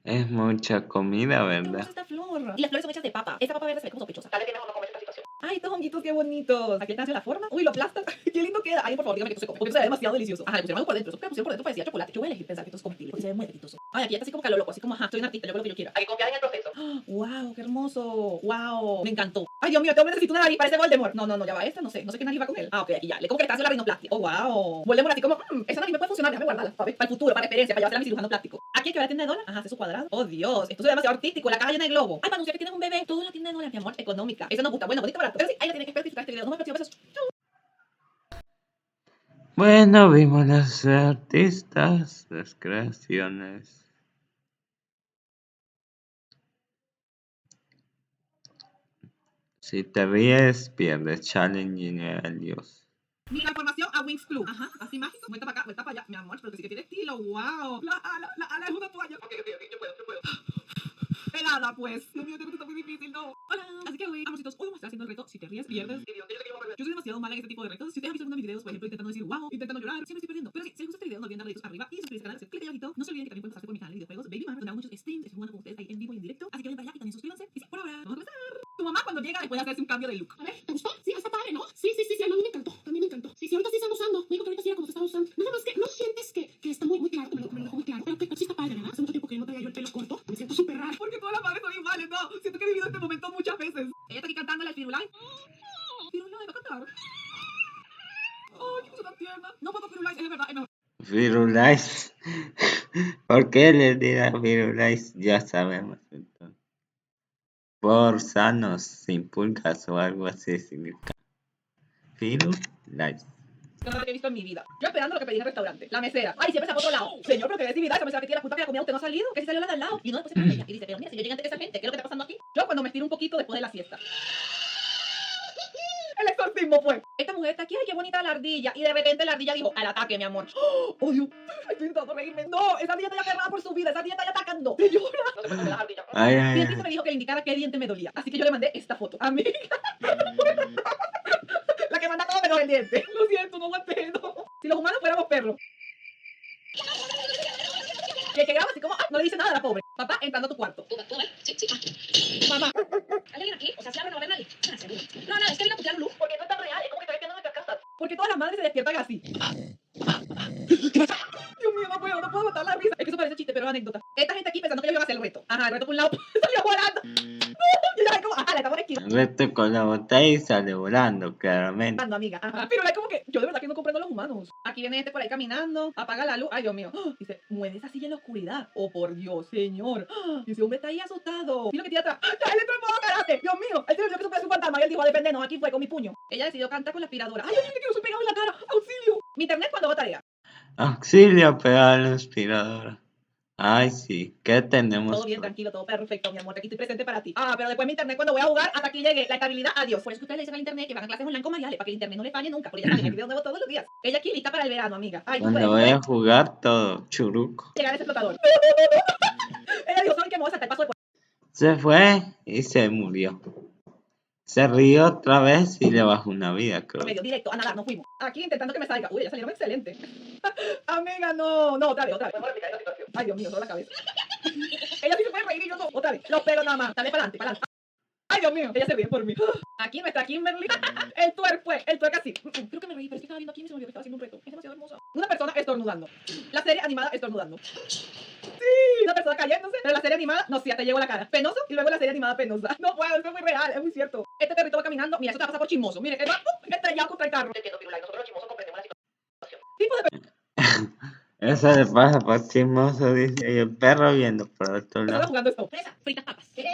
Es mucha comida, hermosa ¿verdad? esta flor. Y las flores son hechas de papa. Esta papa verde se ve como sospechosa. Tal vez es mejor no comer esta situación. Ay, estos honguitos, qué bonitos. Aquí están haciendo la forma. Uy, lo aplastan. Qué lindo queda. Ay, por favor, dígame que esto se come, porque esto se ve demasiado delicioso. Ajá, le pusieron algo por dentro. Eso que le pusieron por dentro parecía chocolate. Yo voy a elegir pensar que esto es comestible, porque se ve muy apetitoso. Ay, aquí está así como calor loco, así como, ajá, soy un artista, yo hago lo que yo quiera. Hay que confiar en el proceso. Wow, qué hermoso. Wow, me encantó. Ay, Dios mío, este hombre necesita una nariz, parece Voldemort. No, ya va, no sé qué nariz va con él. Ah, ok, aquí ya. Le como que le está haciendo la rinoplastia. Oh, wow. Voldemort así como, esa nariz me puede funcionar, déjame guardarla, para el futuro, para la experiencia, para llevársela a mi cirujano plástico. Aquí hay que ver la tienda de Nolan. Ajá, hace su cuadrado. Oh, Dios, esto se ve demasiado artístico, la caja llena de globo. Ay, para anunciar que tienes un bebé, todo en la tienda de Nolan, mi amor, económica. Eso nos gusta, bueno, bonito, barato. Pero sí, ahí la tienen que especificar este video. No me pareció besos. Bueno, vimos los artistas, las creaciones. Si te ríes, pierdes challenge y Dios. Mi transformación a Wings Club. Ajá, así mágico. Vuelta para acá, vuelta para allá. Mi amor, pero que sí que tiene estilo. Wow. La ala es una toalla. Ok, yo puedo. Pegada, pues. Dios mío, este reto está muy difícil, no. Hola. Así que, güey, amorcitos, hoy vamos a estar haciendo el reto. Si te ríes, pierdes. Yo soy demasiado mala en este tipo de retos. Si ustedes han visto algunos de mis videos, por ejemplo, intentando decir wow, intentando llorar, siempre estoy perdiendo. Pero sí, si les gusta este video, no olviden darle deditos arriba y suscribirse al canal, hacer clic ahí abajito. No se olviden que también pueden pasarse por mi canal de videojuegos, Baby Man, donde hago muchos streams, estoy jugando con ustedes ahí en vivo y en directo. Así que vayan para allá y también suscríbanse. Y sí, por ahora, vamos a comenzar. Tu mamá cuando llega después de hacerse un cambio de look. A ver, ¿te gustó? Sí, está padre, ¿no? Sí, a mí me encantó, también me encantó. Sí, ahorita sí están usando. Me dijo que ahorita sí era como se estaba usando. Nada más que no sientes que está muy claro, que me lo dejó muy claro. Pero que sí está padre, ¿verdad? Hace mucho tiempo que no traía yo el pelo corto. Me siento súper raro. Porque todas las madres son iguales, no. Siento que he vivido este momento muchas veces. Ella está aquí cantándole al Firulais. Firulais, va a cantar. Ay, qué cosa tan tierna. No, papá, Firulais, es de verdad, es mejor. Firulais. ¿Por qué le dirá Firulais? Ya sabemos entonces. Por sanos, sin pulgas o algo así significa. Firulais. Yo no lo he visto en mi vida. Yo esperando lo que pedí en el restaurante. La mesera. Ay, siempre está por otro lado. Señor, pero qué agresividad. Esa mesera que tiene la culpa que la comida usted no ha salido. Que si salió la de al lado. Y uno después se pone ella y dice, pero mira, si yo llegué antes que esa gente, ¿qué es lo que está pasando aquí? Yo cuando me estiro un poquito después de la siesta. El exorcismo fue. Esta mujer está aquí, ay, qué bonita la ardilla. Y de repente la ardilla dijo, al ataque, mi amor. Oh, Dios, estoy intentando reírme. No, esa ardilla está ya aferrada por su vida. Esa ardilla está ya atacando. Señora. No se puede comer las ardillas. Ay, ay, Dientista ay. me dijo que le indicara qué diente me dolía. Así que yo le mandé esta foto. Amiga. La que manda todo menos el diente. Lo siento, no aguanté, no. Si los humanos fuéramos perros. Y el que graba así como, no le dice nada a la pobre. Papá, entrando a tu cuarto. ¿Tú ves? Sí. Mamá. ¿Hay alguien aquí? O sea, ¿se abre no va a haber nadie? Ah, seguro. No, es que vino a putear luz. Porque no es tan real, es como que todavía quedan en nuestras casas. Porque todas las madres se despiertan así. Dios mío, no puedo matar la risa. Es que eso parece chiste, pero es anécdota. Esta gente aquí pensando que ellos iban a hacer el reto. Ajá, el reto por un lado salió volando. Y yo como, ajá, le estamos en esquina. Reto con la botella y sale volando, claramente. Ando, amiga. Ajá. Pero es como que yo de verdad que no comprendo a los humanos. Aquí viene este por ahí caminando, apaga la luz. Ay, Dios mío. Dice, mueve esa silla en la oscuridad. Oh, por Dios, señor. Y ese hombre está ahí asustado. Mira lo que tiene atrás. ¡Ya, él entró en modo karate! Dios mío. Él se olvidó que supiera su fantasma y él dijo, depende, no, aquí fue con mi puño. Ella decidió cantar con la aspiradora. Ay, Dios mío, que no soy pegado en la cara. ¡Auxilio! Mi internet cuando va a tarea. Auxilio, pegar la aspiradora. Ay, sí, ¿qué tenemos? Todo bien, tranquilo, todo perfecto, mi amor. Aquí estoy presente para ti. Ah, pero después mi internet cuando voy a jugar, hasta aquí llegué. La estabilidad, adiós. Por eso que ustedes le dicen al internet que van a clases online con Mariale, para que el internet no le falle nunca. Porque ya saben, el video nuevo todos los días. Ella aquí lista para el verano, amiga. Ay, tú Cuando puedes, voy a jugar todo churuco. llegar a ese explotador. Ella dijo, ¿saben qué? Me voy a saltar el paso de Se fue y se murió. Se rió otra vez y le bajó una vida, creo. medio directo, a nadar, nos fuimos. Aquí intentando que me salga. Uy, ya salieron excelente. Amiga, no, otra vez. Podemos replicar esa situación. Ay, Dios mío, toda la cabeza. Ella sí se puede reír y yo no. Otra vez, los pelos nada más. Dale para adelante. Ay, Dios mío, ella se ríe por mí. Aquí nuestra Kimberly. El twerk así. Creo que me reí, pero es que estaba viendo aquí y se me olvidó que estaba haciendo un reto. Es demasiado hermosa. Una persona estornudando. La serie animada estornudando. Sí, una persona cayéndose, pero la serie animada, no, sí, ya te llegó a la cara. Penoso y luego la serie animada penosa. No puedo, eso es muy real, es muy cierto. Este perrito va caminando, mira, eso te va a pasar por chismoso. Mire, él va estrellado contra el carro. Te entiendo, Firulais, nosotros los chismosos comprendemos la situación. Tipo de Eso le pasa por chismoso, dice. Y el perro viendo por otro persona lado. jugando esto. Fresa, fritas papas. Claro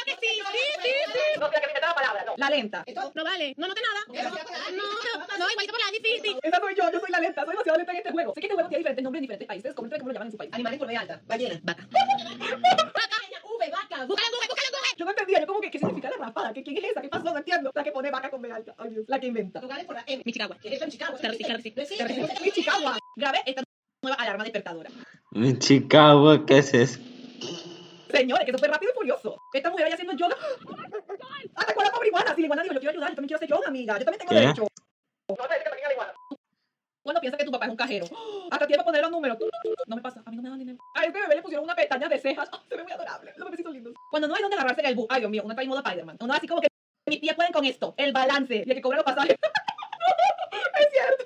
que sí. No, mira que me inventaba palabras, no. La lenta. No vale, no noté nada. No, igualito por la difícil. Esa soy yo soy la lenta, soy demasiado lenta en este juego. Sé que este juego tiene diferentes nombres en diferentes países. Coméntame cómo lo llaman en su país. Animales por B alta, ballena. Vaca. Vaca. Búscalo. Yo no entendía, yo como que, ¿qué significa la rapada? ¿Qué, ¿quién es esa? ¿Qué pasó? No entiendo. La que pone vaca con B alta. Ay, Dios. La que inventa. Lugares por la M. Michigagua. Eso en Chicago. Claro que sí. Mi Chicago. Grabé esta nueva alarma despertadora. En Chicago, ¿qué es eso? Señores, que eso fue rápido y furioso. Esta mujer allá haciendo yoga. Atacó a la pobre iguana. Si la iguana dijo, yo quiero ayudar, yo también quiero hacer yoga, amiga. Yo también tengo ¿Qué? derecho. No te dice que también la iguana. Cuando piensa que tu papá es un cajero. Hasta tiene para poner los números. No me pasa, a mí no me dan dinero. A este bebé le pusieron una pestaña de cejas. Se ve muy adorable. Los bebés son lindos. Cuando no hay donde agarrarse en el bus. Ay, Dios mío, uno está en modo Spider-Man. Uno así como que Mis pies pueden con esto, el balance y el que cobra los pasajes. Es cierto.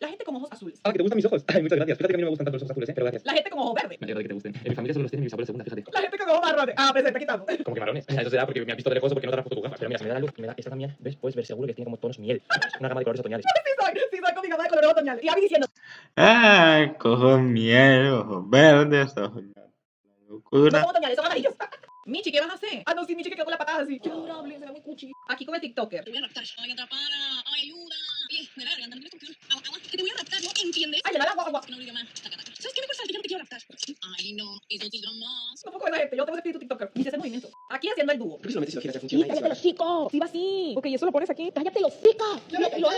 La gente con ojos azules. Ah, que te gustan mis ojos. Ay, muchas gracias. Fíjate que a mí no me gustan tanto los ojos azules, pero gracias. La gente con ojos verdes. Me alegro de que te gusten. En mi familia solo los tienen mis abuelos segunda, fíjate. La gente con ojos marrones. Ah, presente, quitamos. Como que marrones. Eso será porque me has visto de lejos porque no te la foto tu gafa. Pero mira, si me da la luz y me da esta también, ¿ves? Puedes ver seguro que tiene como tonos miel. Una gama de colores otoñales. Sí soy con mi gama de colores otoñales. Y a mí diciendo, Ah, ojos miel, ojos verdes, ojos no locura. son otoñales, son amarillos. Michi, ¿qué vas a hacer? Ah, no, sí, Michi que quedó con la patada así. Qué adorable, se ve muy cuchi. Aquí con el TikToker. Te voy a raptar. Ay, atrapada. Ay, ayuda. Me largan, dame la agua, agua. Que te voy a raptar, ¿no? ¿Entiendes? Ay, le da el agua, agua. Que no diga más. Taca, taca. ¿Sabes qué me cuesta? Que yo no te quiero raptar. Ay, no. Eso sí jamás. No puedo con la gente, yo tengo espíritu TikToker. Ni sé ese movimiento. Aquí haciendo el dúo. ¿Por qué solamente si lo giras ya funciona? ¡Cállate los chicos! ¡Sí va así! Ok, eso lo pones aquí. ¡Cállate los chicos! Ya me callé.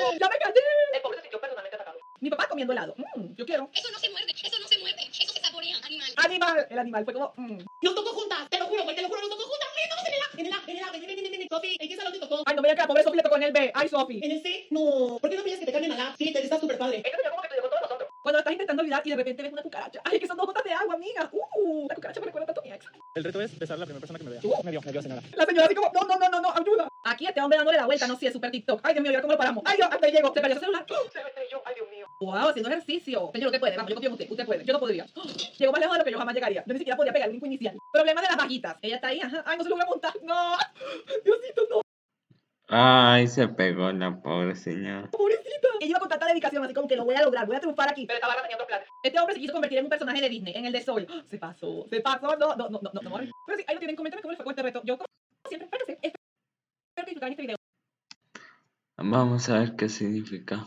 El pobre se sintió personalmente atacado. Mi papá comiendo helado. Yo quiero. Eso no se muerde. Eso no se muerde. Eso se saborea, animal. Animal. El animal fue como. Nos tocó juntas. Te lo juro, nos tocó juntas. Métanos en el A. En el A, en el A. Ven. Sofi, ¿en qué salón te tocó? Ay, no me digas que la pobre Sofía le tocó en el B. Ay, Sofi. ¿En el C? No. ¿Por qué no pides que te cambien al A? Sí, te está súper padre. Este señor como que estudió con todos nosotros. Cuando estás intentando olvidar y de repente ves una cucaracha. Ay, que son dos gotas de agua, amiga. La cucaracha me recuerda tanto a mi ex. El reto es besar a la primera persona que me vea. Me dio señora. La señora así como, no, ayuda. Aquí este hombre dándole la vuelta, no sé, es super TikTok. Ay, Dios mío, ¿y ahora cómo lo paramos? Ay, Dios, hasta ahí llego. Se perdió su celular. Se lo estrelló. Ay, Dios mío. Wow, haciendo ejercicio. Señor, usted puede, vamos, yo confío en usted. Usted puede, yo no podría. Llegó más lejos de lo que yo jamás llegaría. Yo ni siquiera podía pegar el brinco inicial. Problema de las bajitas. Ella está ahí, ajá. Ay, no se lo voy a montar. No. Diosito, no. Ay, se pegó la pobre señora. Pobrecita. Ella iba con tanta dedicación, así como que lo voy a lograr, voy a triunfar aquí. Pero esta barra tenía otros planes. Este hombre se quiso convertir en un personaje de Disney, en el de Soul. Se pasó. No. Pero sí, ahí lo tienen, coméntame cómo les fue con este reto. Yo, como siempre, espero que disfrutaran este video. Vamos a ver qué significa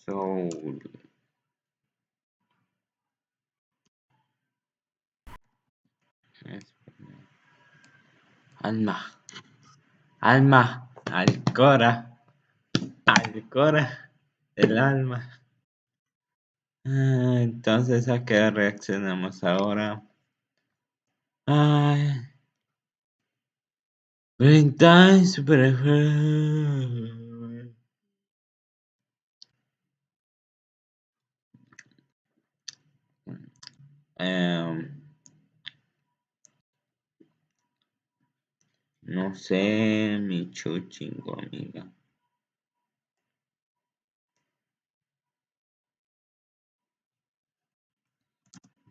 soul. Alma. Alcora. El alma. Entonces, ¿a qué reaccionamos ahora? Ay. Valentine Super. No sé, mi chuchingo, amiga.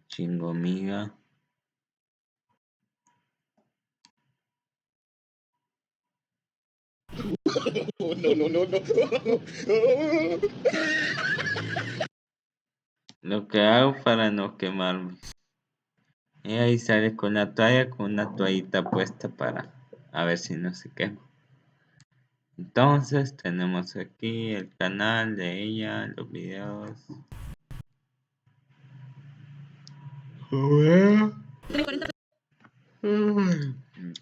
Chingo, amiga. No. Lo que hago para no quemarme. Y ahí sale con la toalla, con una toallita puesta para a ver si no se quema. Entonces tenemos aquí el canal de ella, los videos.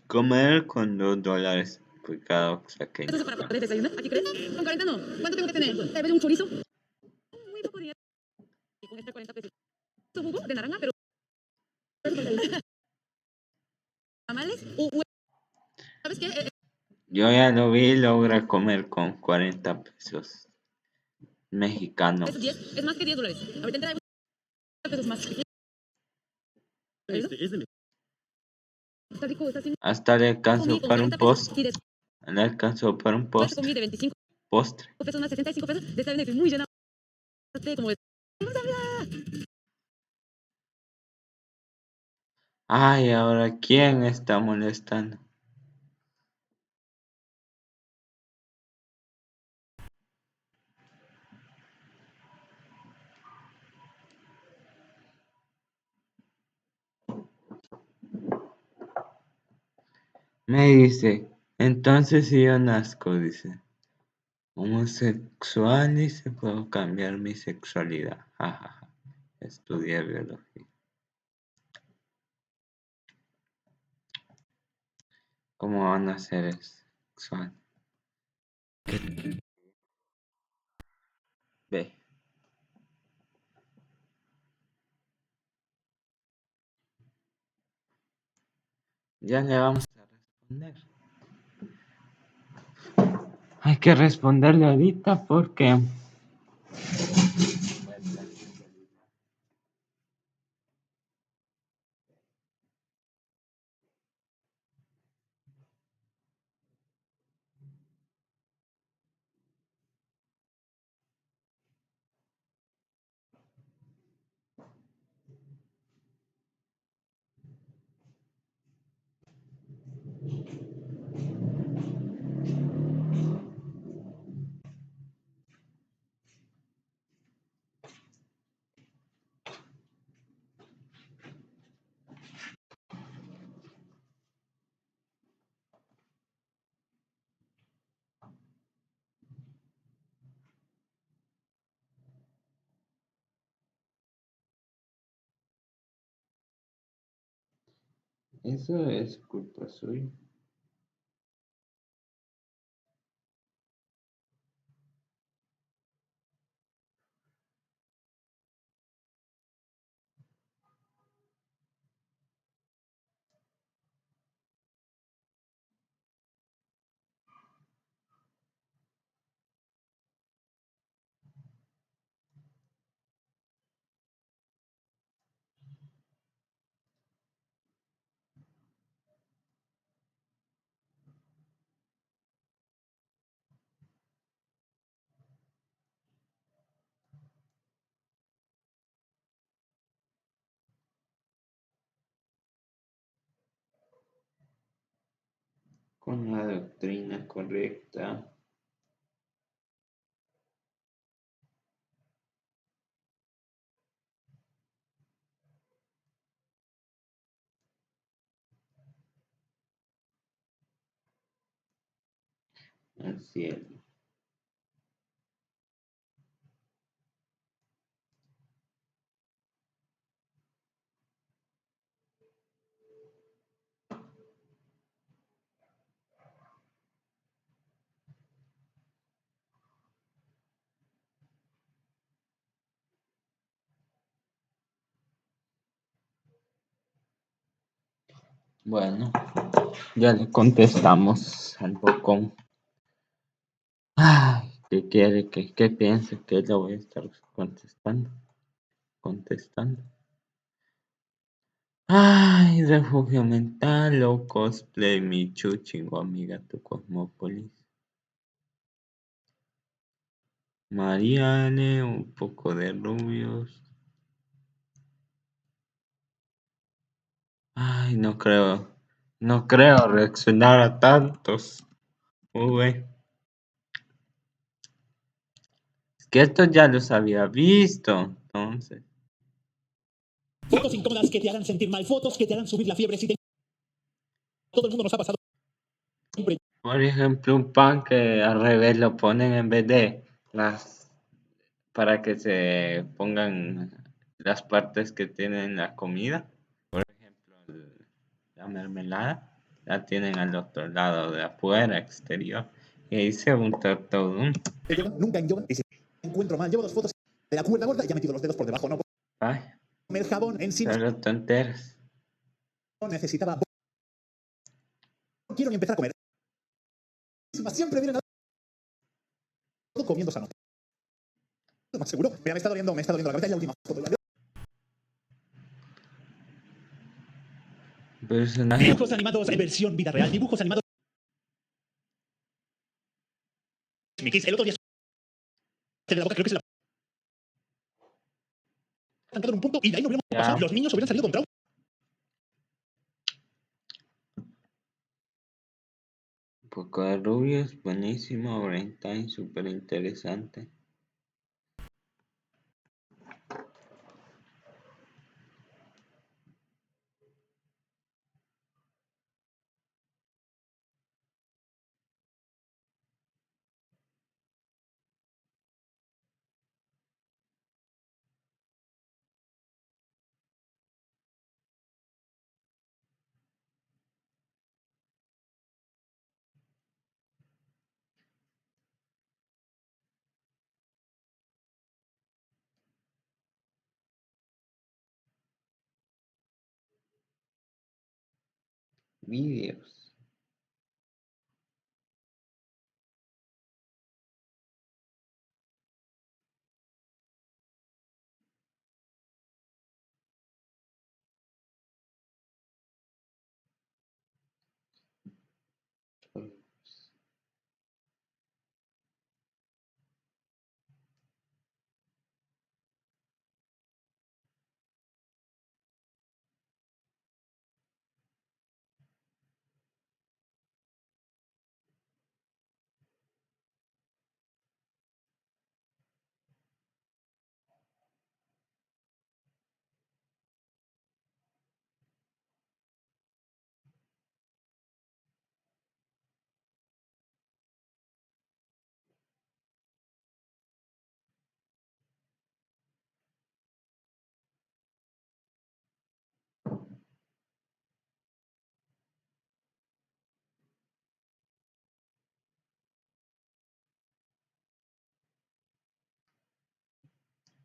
Comer con $2 por cada cosa que Entonces, para poder desayunar, ¿aquí crees? Con 40 no. ¿Cuánto tengo que tener? Tal vez un chorizo. Muy poco dinero. Y con este 40 pesos. Un jugo de naranja, pero. Tamales o ¿sabes qué? Yo ya lo vi, logra comer con 40 pesos mexicanos. Es 10, es más que $10. Ahorita entra pesos más. Está rico, está sin. Hasta le alcanzó Comí con para un 40 pesos postre. y después Le alcanzó para un comí postre. de 25 Postre. pesos más 65 pesos. De esta vez muy llena. Como de. Ay, ahora ¿quién está molestando? Me dice, entonces si yo nazco, dice, homosexual, dice, puedo cambiar mi sexualidad. Jajaja. Estudié biología. ¿Cómo van a ser sexual? Ve. Ya le vamos a responder. Hay que responderle ahorita porque Eso es culpa suya. Con la doctrina correcta. Al cielo. Bueno, ya le contestamos al bocón. Ay, ¿qué quiere? ¿Qué piensa que le voy a estar contestando? Ay, refugio mental o cosplay, mi chingo amiga tu Cosmópolis. Mariane, un poco de rubios. Ay, no creo reaccionar a tantos. Uy, es que estos ya los había visto, entonces. Fotos incómodas que te hagan sentir mal, fotos que te hagan subir la fiebre. Si te... Todo el mundo nos ha pasado. Siempre. Por ejemplo, un pan que al revés lo ponen en vez de las para que se pongan las partes que tienen la comida. Por ejemplo, la mermelada la tienen al otro lado de afuera, exterior. Y ahí se unta todo. Nunca en yoga ese encuentro mal. Llevo 2 fotos de la cuerda gorda y ya he metido los dedos por debajo. No Ay, el jabón en sí no solo tonteras. necesitaba. No quiero ni empezar a comer. Siempre vienen a todo comiendo sano. Más seguro. Mira, me está doliendo la cabeza y la última foto. Personaje. Dibujos animados, versión vida real. Dibujos animados. Mikis, el otro día de la boca creo que se la estancado en un punto y de ahí no hubiéramos Ya. pasado. Los niños hubieran salido con trauma. Un poco de rubios, buenísimo. Brain Time, súper interesante. Vídeos.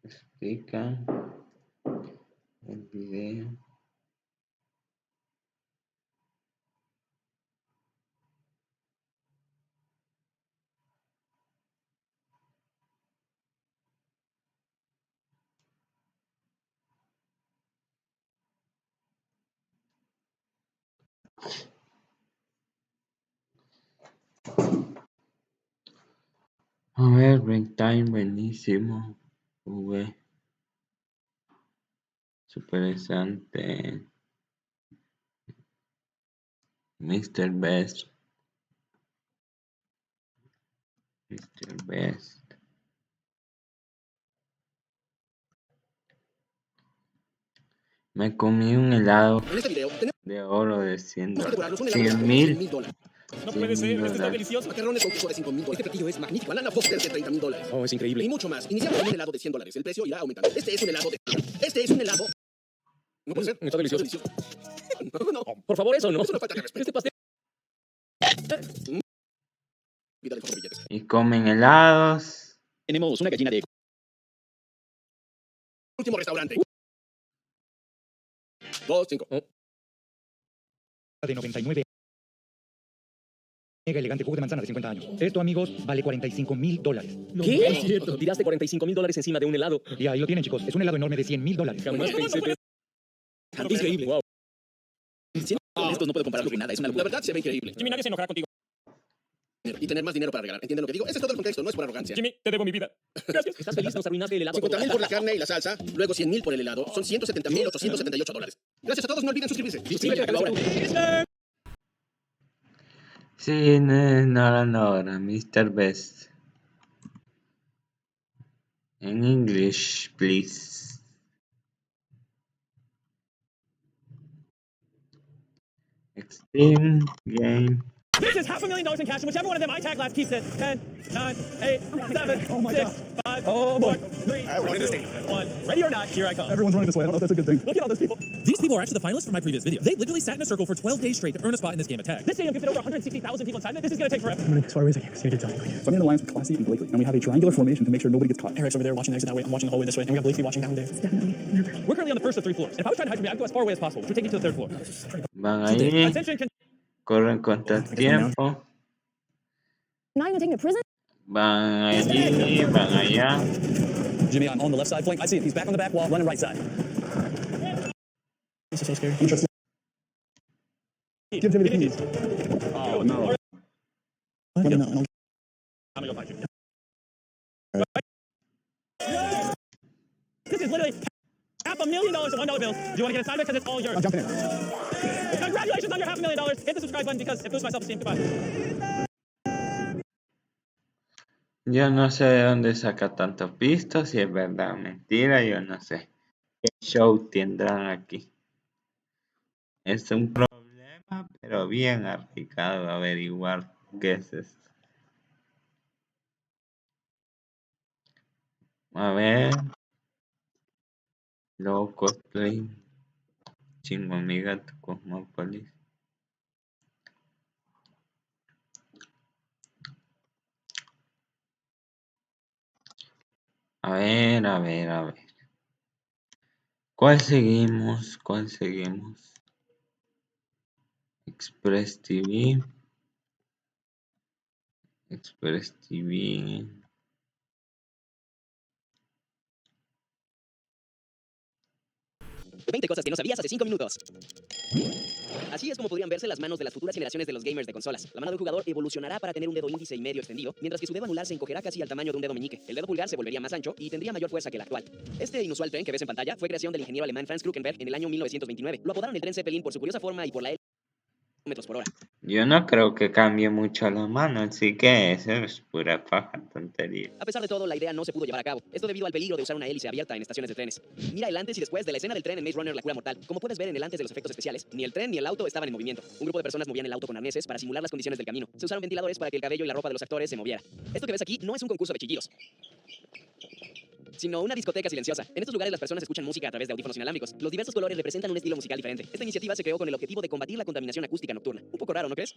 explica el video. A ver, Break Time, buenísimo. Jugué. Super interesante. Mr. Best. Mr. Best. Me comí un helado En este video tenemos de oro de 100 que dólares. asegurarnos un helado 100,000. de $100,000. No puede ser, esto está $100,000. delicioso. Macarrones con queso de $5,000. Este platillo es magnífico. Banana Foster de $30,000. Oh, es increíble. Y mucho más. Iniciamos con un helado de $100. El precio irá aumentando. Este es un helado. No puede ser. Está delicioso. No. Por favor, eso no. Eso no falta de respeto. Este pastel. Vida del billetes. Y comen helados. Tenemos una gallina de... Último restaurante. 2, 5. De 99. Mega elegante jugo de manzana de 50 años. Esto, amigos, vale $45,000. ¿Qué? Es cierto. Tiraste $45,000 encima de un helado. Y ahí lo tienen, chicos. Es un helado enorme de $100,000. Jamás pensé que... Increíble. Wow. Estos no puedo compararlo con nada. Es una locura. La verdad se ve increíble. Jimmy, nadie se enojará contigo. Y tener más dinero para regalar. ¿Entienden lo que digo? Ese es todo el contexto. No es por arrogancia. Jimmy, te debo mi vida. Gracias. ¿Estás feliz? Nos arruinaste el helado. 50,000 por la carne y la salsa. Luego 100,000 por el helado. Son $170,878. Gracias a todos. No olviden suscribirse. Ahora. Sí, no, ahora, Mr. Best. In English, please. Extreme Game. This is $500,000 in cash, and whichever one of them I tag last keeps it. 10, 9, 8, 7, 6, 5, 4, 3, 2, 1. Ready or not, here I come. Everyone's running this way. I don't know if that's a good thing. Look at all those people. These people are actually the finalists from my previous video. They literally sat in a circle for 12 days straight to earn a spot in this game of tag. This stadium gifted over 160,000 people inside of it. This is going to take forever. I'm going to sway away again. So I'm in alliance with Classy and Blakely, and we have a triangular formation to make sure nobody gets caught. Eric's over there watching the exit that way. I'm watching the hallway this way. And we got Blakely watching down there. We're currently on the first of 3 floors. And if I was trying to hide from you, I'd go as far away as possible, which would take me to the 3rd floor. Van ahí, Attention, corren contra el tiempo. Not even taking a prison? Van allí, van allá. Jimmy, I'm on the left side flank. I see him. He's back on the back wall, running right side. This is so scary. Interesting. Give Jimmy the keys. Oh, no. I'm No. gonna go find you. This is literally $500,000 in $1 bills. Do you want to get inside of it? Because it's all yours. I'm jumping in. Congratulations on your $500,000. Hit the subscribe button because it boosts my self-esteem. Goodbye. Yo no sé de dónde saca tantos pistos, si es verdad o mentira, yo no sé. ¿Qué show tendrán aquí? Es un problema, pero bien aplicado averiguar qué es esto. A ver. Low cosplay. Chingo amiga tu Cosmopolis. A ver. ¿Cuál seguimos? Express TV. 20 cosas que no sabías hace 5 minutos. Así es como podrían verse las manos de las futuras generaciones de los gamers de consolas. La mano del jugador evolucionará para tener un dedo índice y medio extendido, mientras que su dedo anular se encogerá casi al tamaño de un dedo meñique. El dedo pulgar se volvería más ancho y tendría mayor fuerza que el actual. Este inusual tren que ves en pantalla fue creación del ingeniero alemán Franz Krukenberg en el año 1929. Lo apodaron el tren Zeppelin por su curiosa forma y por la kilómetros por hora. Yo no creo que cambie mucho la mano, así que eso es pura paja, tontería. A pesar de todo, la idea no se pudo llevar a cabo. Esto debido al peligro de usar una hélice abierta en estaciones de trenes. Mira el antes y después de la escena del tren en Maze Runner La Cura Mortal. Como puedes ver en el antes de los efectos especiales, ni el tren ni el auto estaban en movimiento. Un grupo de personas movían el auto con arneses para simular las condiciones del camino. Se usaron ventiladores para que el cabello y la ropa de los actores se moviera. Esto que ves aquí no es un concurso de chillidos. sino una discoteca silenciosa. En estos lugares las personas escuchan música a través de audífonos inalámbricos. Los diversos colores representan un estilo musical diferente. Esta iniciativa se creó con el objetivo de combatir la contaminación acústica nocturna. Un poco raro, ¿no crees?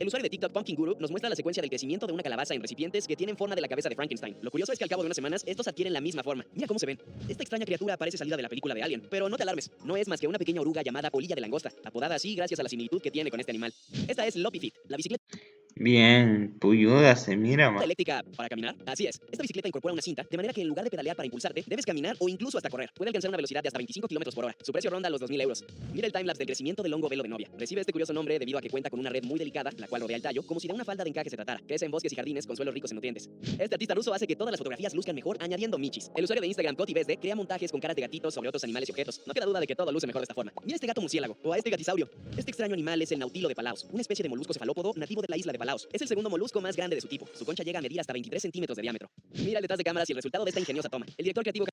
El usuario de TikTok Pumpkin Guru nos muestra la secuencia del crecimiento de una calabaza en recipientes que tienen forma de la cabeza de Frankenstein. Lo curioso es que al cabo de unas semanas estos adquieren la misma forma. Mira cómo se ven. Esta extraña criatura parece salida de la película de Alien, pero no te alarmes, no es más que una pequeña oruga llamada polilla de langosta, apodada así gracias a la similitud que tiene con este animal. Esta es Loppy Feet, la bicicleta Bien, puyuda se mira, ma. eléctrica para caminar. Así es. Esta bicicleta incorpora una cinta, de manera que en lugar de pedalear para impulsarte, debes caminar o incluso hasta correr. Puede alcanzar una velocidad de hasta 25 km por hora. Su precio ronda los 2.000 euros. Mira el timelapse del crecimiento del hongo velo de novia. Recibe este curioso nombre debido a que cuenta con una red muy delicada, la cual rodea el tallo, como si de una falda de encaje se tratara. Crece en bosques y jardines con suelos ricos en nutrientes. Este artista ruso hace que todas las fotografías luzcan mejor añadiendo michis. El usuario de Instagram CotiBSD crea montajes con caras de gatitos sobre otros animales y objetos. No queda duda de que todo luce mejor de esta forma. Mira este gato murciélago o a este gatisaurio. Este extraño animal es el nautilo de Palaos, una especie de molusco cefalópodo nativo de la isla de Palaos. Es el segundo molusco más grande de su tipo. Su concha llega a medir hasta 23 centímetros de diámetro. Mira el detrás de cámaras y el resultado de esta ingeniosa toma. El director creativo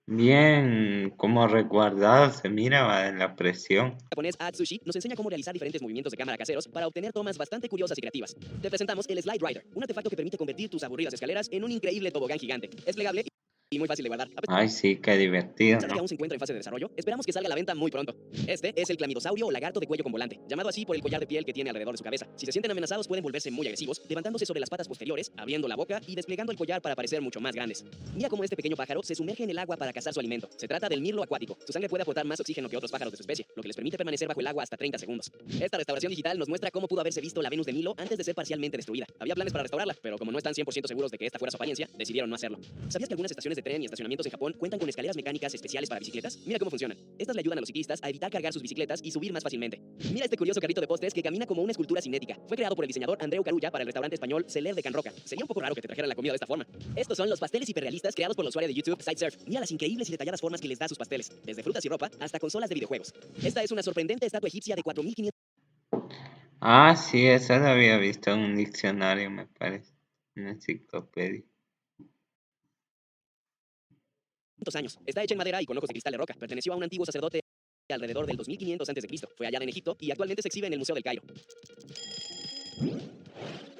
Bien, como resguardado se mira, va, en la presión. japonés Atsushi nos enseña cómo realizar diferentes movimientos de cámara caseros para obtener tomas bastante curiosas y creativas. Te presentamos el Slide Rider, un artefacto que permite convertir tus aburridas escaleras en un increíble tobogán gigante. Es plegable y muy fácil de guardar. Ay, sí, qué divertido, A pesar de que ¿no? aún se encuentra en fase de desarrollo, esperamos que salga a la venta muy pronto. Este es el clamidosaurio o lagarto de cuello con volante, llamado así por el collar de piel que tiene alrededor de su cabeza. Si se sienten amenazados pueden volverse muy agresivos, levantándose sobre las patas posteriores, abriendo la boca y desplegando el collar para parecer mucho más grandes. Mira cómo este pequeño pájaro se sumerge en el agua para cazar su alimento. Se trata del mirlo acuático. Su sangre puede aportar más oxígeno que otros pájaros de su especie, lo que les permite permanecer bajo el agua hasta 30 segundos. Esta restauración digital nos muestra cómo pudo haberse visto la Venus de Milo antes de ser parcialmente destruida. Había planes para restaurarla, pero como no están 100% seguros de que esta fuera su apariencia, decidieron no hacerlo. ¿Sabías que algunas estaciones de tren y estacionamientos en Japón cuentan con escaleras mecánicas especiales para bicicletas? Mira cómo funcionan. Estas le ayudan a los ciclistas a evitar cargar sus bicicletas y subir más fácilmente. Mira este curioso carrito de postres que camina como una escultura cinética. Fue creado por el diseñador Andreu Carulla para el restaurante español Celer de Can Roca. Sería un poco raro que te trajeran la comida de esta forma. Estos son los pasteles hiperrealistas creados por la usuaria de YouTube Sightsurf. Mira las increíbles y detalladas formas que les da a sus pasteles, desde frutas y ropa hasta consolas de videojuegos. Esta es una sorprendente estatua egipcia de 4.500 Ah, sí, eso lo había visto en un diccionario, me parece. Una enciclopedia. años. Está hecha en madera y con ojos de cristal de roca. Perteneció a un antiguo sacerdote alrededor del 2500 a.C. Fue hallada en Egipto y actualmente se exhibe en el Museo del Cairo.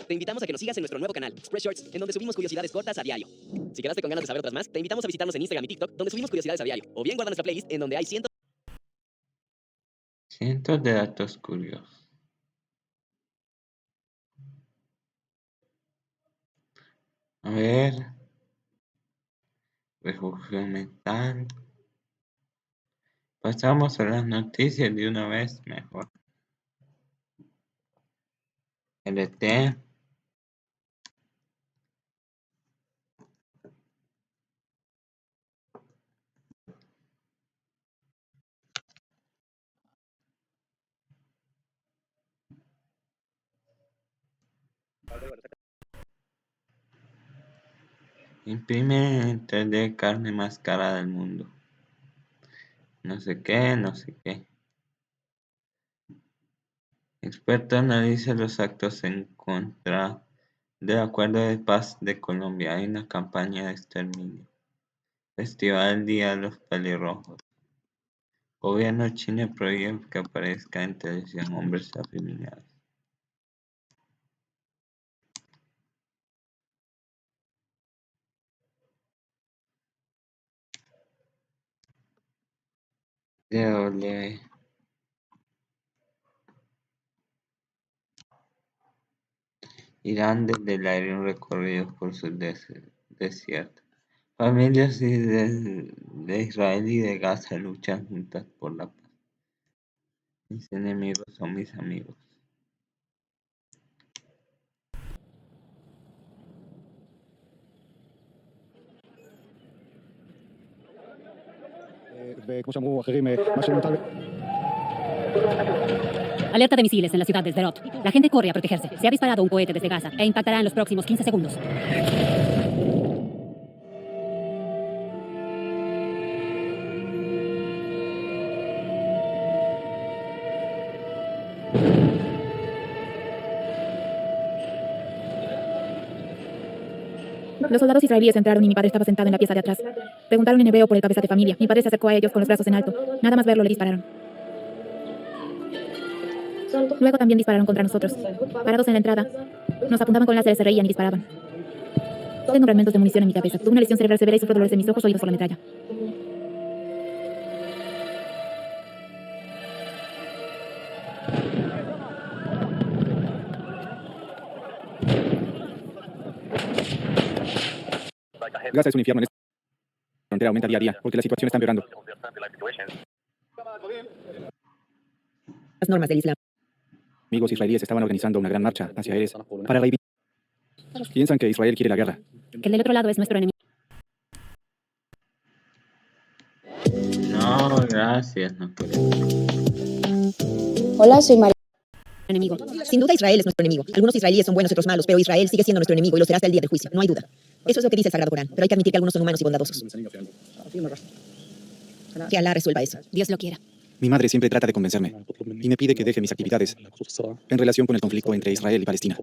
Te invitamos a que nos sigas en nuestro nuevo canal, Spread Shorts, en donde subimos curiosidades cortas a diario. Si quedaste con ganas de saber otras más, te invitamos a visitarnos en Instagram y TikTok, donde subimos curiosidades a diario. O bien guarda nuestra playlist, en donde hay cientos de datos curiosos. A ver. Refugio mental. Pasamos a las noticias de una vez, mejor. LT. Imprime en 3D carne más cara del mundo. No sé qué, no sé qué. Experto analiza los actos en contra del Acuerdo de Paz de Colombia. Hay una campaña de exterminio. Festival Día de los Pelirrojos. Gobierno chino prohíbe que aparezca en televisión hombres afeminados. DW. Irán desde el aire un recorrido por sus desiertos. Familias de Israel y de Gaza luchan juntas por la paz. Mis enemigos son mis amigos. Alerta de misiles en la ciudad de Sderot. La gente corre a protegerse. Se ha disparado un cohete desde Gaza e impactará en los próximos 15 segundos. Los soldados israelíes entraron y mi padre estaba sentado en la pieza de atrás. Preguntaron en hebreo por el cabeza de familia. Mi padre se acercó a ellos con los brazos en alto. Nada más verlo le dispararon. Luego también dispararon contra nosotros. Parados en la entrada, nos apuntaban con láseres, se reían y disparaban. Tengo fragmentos de munición en mi cabeza. Tuve una lesión cerebral severa y sufro dolores en mis ojos, oídos por la metralla. Gaza es un infierno en esta frontera, aumenta día a día, porque la situación está empeorando. Las normas del Islam. Amigos israelíes estaban organizando una gran marcha hacia Erez para reivindicar. Piensan que Israel quiere la guerra. Que el del otro lado es nuestro enemigo. No, gracias, no quiero. Hola, soy María. Enemigo. Sin duda Israel es nuestro enemigo. Algunos israelíes son buenos y otros malos, pero Israel sigue siendo nuestro enemigo y lo será hasta el día del juicio, no hay duda. Eso es lo que dice el Sagrado Corán, pero hay que admitir que algunos son humanos y bondadosos. Que Alá resuelva eso. Dios lo quiera. Mi madre siempre trata de convencerme y me pide que deje mis actividades en relación con el conflicto entre Israel y Palestina.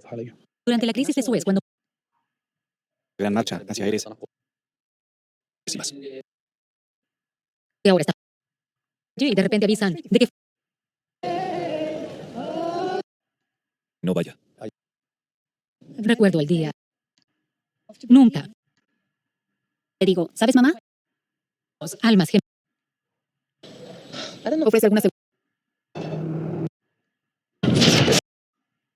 Durante la crisis de Suez, cuando Gran marcha hacia Erez. que ahora está y de repente avisan de que No vaya. recuerdo el día. Nunca. Le digo, ¿sabes, mamá? Almas gemelas. Ofrece alguna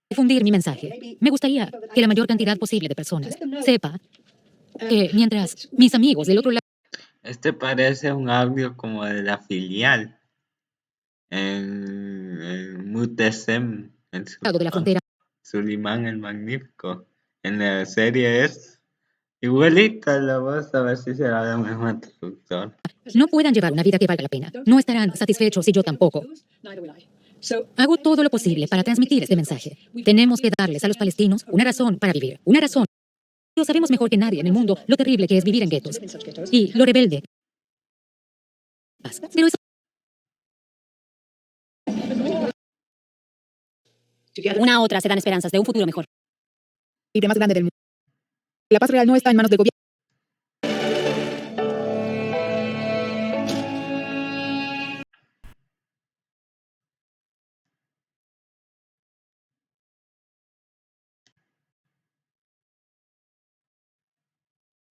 Difundir mi mensaje. Me gustaría que la mayor cantidad posible de personas sepa que mientras mis amigos del otro Este parece un audio como de la filial. En Mutesem, en lado de la frontera Sulimán el Magnífico. En la serie es igualita la voz, a ver si será la misma traductor. no puedan llevar una vida que valga la pena. No estarán satisfechos y yo tampoco. Hago todo lo posible para transmitir este mensaje. Tenemos que darles a los palestinos una razón para vivir. Una razón. Lo sabemos mejor que nadie en el mundo lo terrible que es vivir en guetos. Y lo rebelde. Pero eso... Una a otra se dan esperanzas de un futuro mejor. libre más grande del mundo. La paz real no está en manos del gobierno.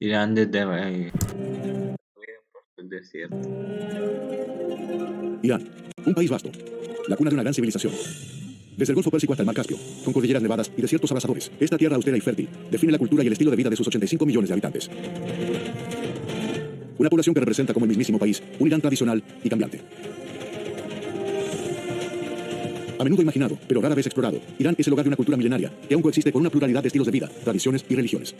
Irán desde por el desierto. Irán, un país vasto, la cuna de una gran civilización. Desde el Golfo Pérsico hasta el Mar Caspio, con cordilleras nevadas y desiertos abrasadores, esta tierra austera y fértil define la cultura y el estilo de vida de sus 85 millones de habitantes. Una población que representa como el mismísimo país un Irán tradicional y cambiante. A menudo imaginado, pero rara vez explorado, Irán es el hogar de una cultura milenaria que aún coexiste con una pluralidad de estilos de vida, tradiciones y religiones.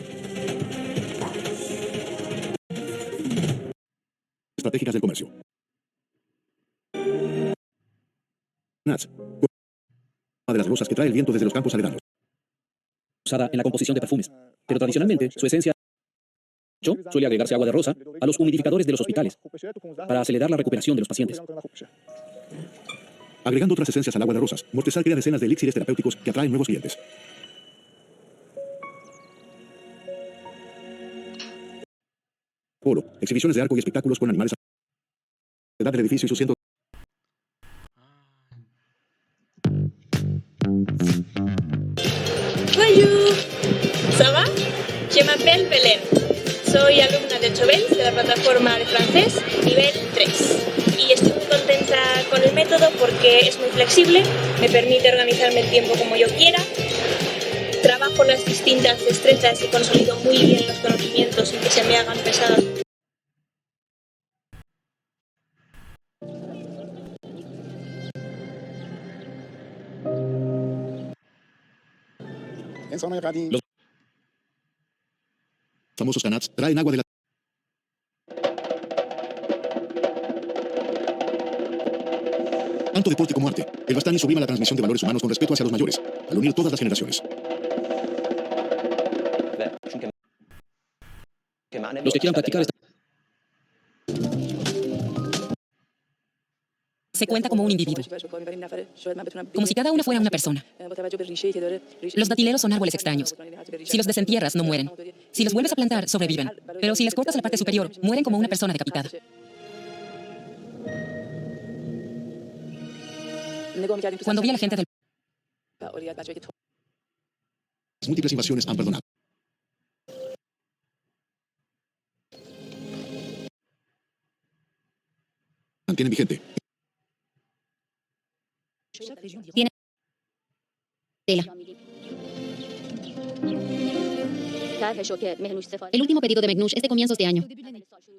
Estratégicas del comercio. Nats, una de las rosas que trae el viento desde los campos aledaños. Usada en la composición de perfumes, pero tradicionalmente su esencia suele agregarse agua de rosa a los humidificadores de los hospitales para acelerar la recuperación de los pacientes. Agregando otras esencias al agua de rosas, Mortesal crea decenas de elixires terapéuticos que atraen nuevos clientes. Polo, exhibiciones de arco y espectáculos con animales. La edad del edificio y sus cientos. Bonjour, ça va? Je m'appelle Belén. Soy alumna de Chobel, de la plataforma de francés, nivel 3. Y estoy muy contenta con el método porque es muy flexible, me permite organizarme el tiempo como yo quiera, trabajo las distintas destrezas y consolido muy bien los conocimientos sin que se me hagan pesados. Los famosos Kanats traen agua de la... Tanto deporte como arte, el Bastani sublima la transmisión de valores humanos con respeto hacia los mayores, al unir todas las generaciones. Los que quieran practicar esta... Se cuenta como un individuo. Como si cada uno fuera una persona. Los datileros son árboles extraños. Si los desentierras, no mueren. Si los vuelves a plantar, sobreviven. Pero si les cortas la parte superior, mueren como una persona decapitada. Cuando vi a la gente del... Múltiples invasiones han perdonado. mantienen vigente. Tiene tela. El último pedido de Megnush es de comienzos de año.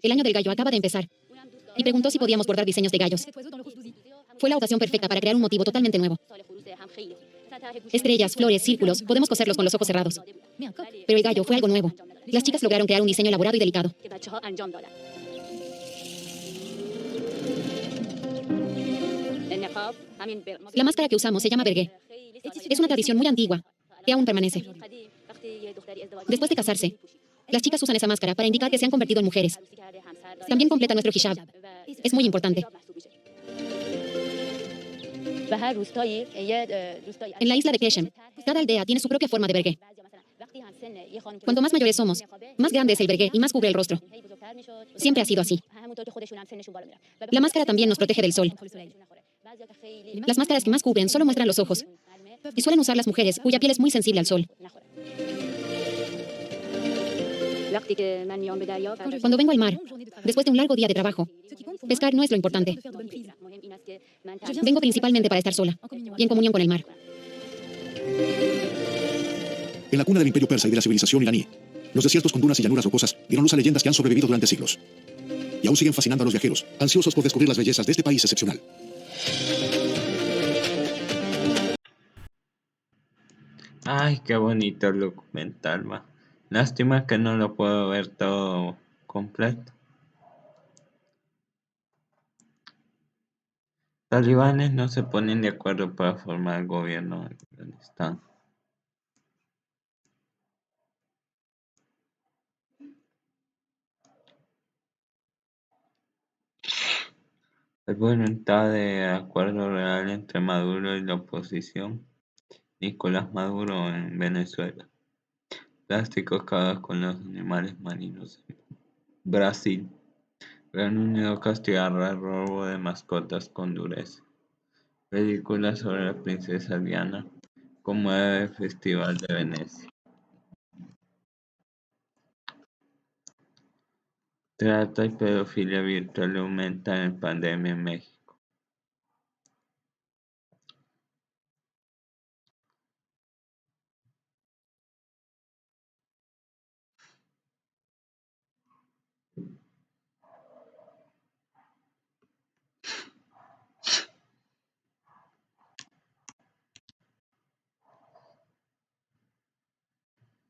El año del gallo acaba de empezar. Y preguntó si podíamos bordar diseños de gallos. Fue la ocasión perfecta para crear un motivo totalmente nuevo. Estrellas, flores, círculos, podemos coserlos con los ojos cerrados. Pero el gallo fue algo nuevo. Las chicas lograron crear un diseño elaborado y delicado. La máscara que usamos se llama bergué. Es una tradición muy antigua, que aún permanece. Después de casarse, las chicas usan esa máscara para indicar que se han convertido en mujeres. También completa nuestro hijab. Es muy importante. En la isla de Keshem, cada aldea tiene su propia forma de bergué. Cuanto más mayores somos, más grande es el bergué y más cubre el rostro. Siempre ha sido así. La máscara también nos protege del sol. Las máscaras que más cubren solo muestran los ojos. Y suelen usar las mujeres cuya piel es muy sensible al sol. Cuando vengo al mar, después de un largo día de trabajo, pescar no es lo importante. Vengo principalmente para estar sola y en comunión con el mar. En la cuna del imperio persa y de la civilización iraní, los desiertos con dunas y llanuras rocosas dieron luz a leyendas que han sobrevivido durante siglos. Y aún siguen fascinando a los viajeros, ansiosos por descubrir las bellezas de este país excepcional. Ay, qué bonito el documental, va. Lástima que no lo puedo ver todo completo. Talibanes no se ponen de acuerdo para formar el gobierno de Afganistán. Hay voluntad de acuerdo real entre Maduro y la oposición. Nicolás Maduro en Venezuela. Plásticos cagados con los animales marinos en Brasil. Reino Unido castigará el robo de mascotas con dureza. Película sobre la princesa Diana conmueve el Festival de Venecia. Trata y pedofilia virtual aumentan en pandemia en México.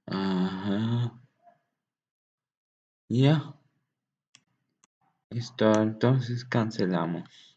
Ajá. Ya. Listo, entonces cancelamos.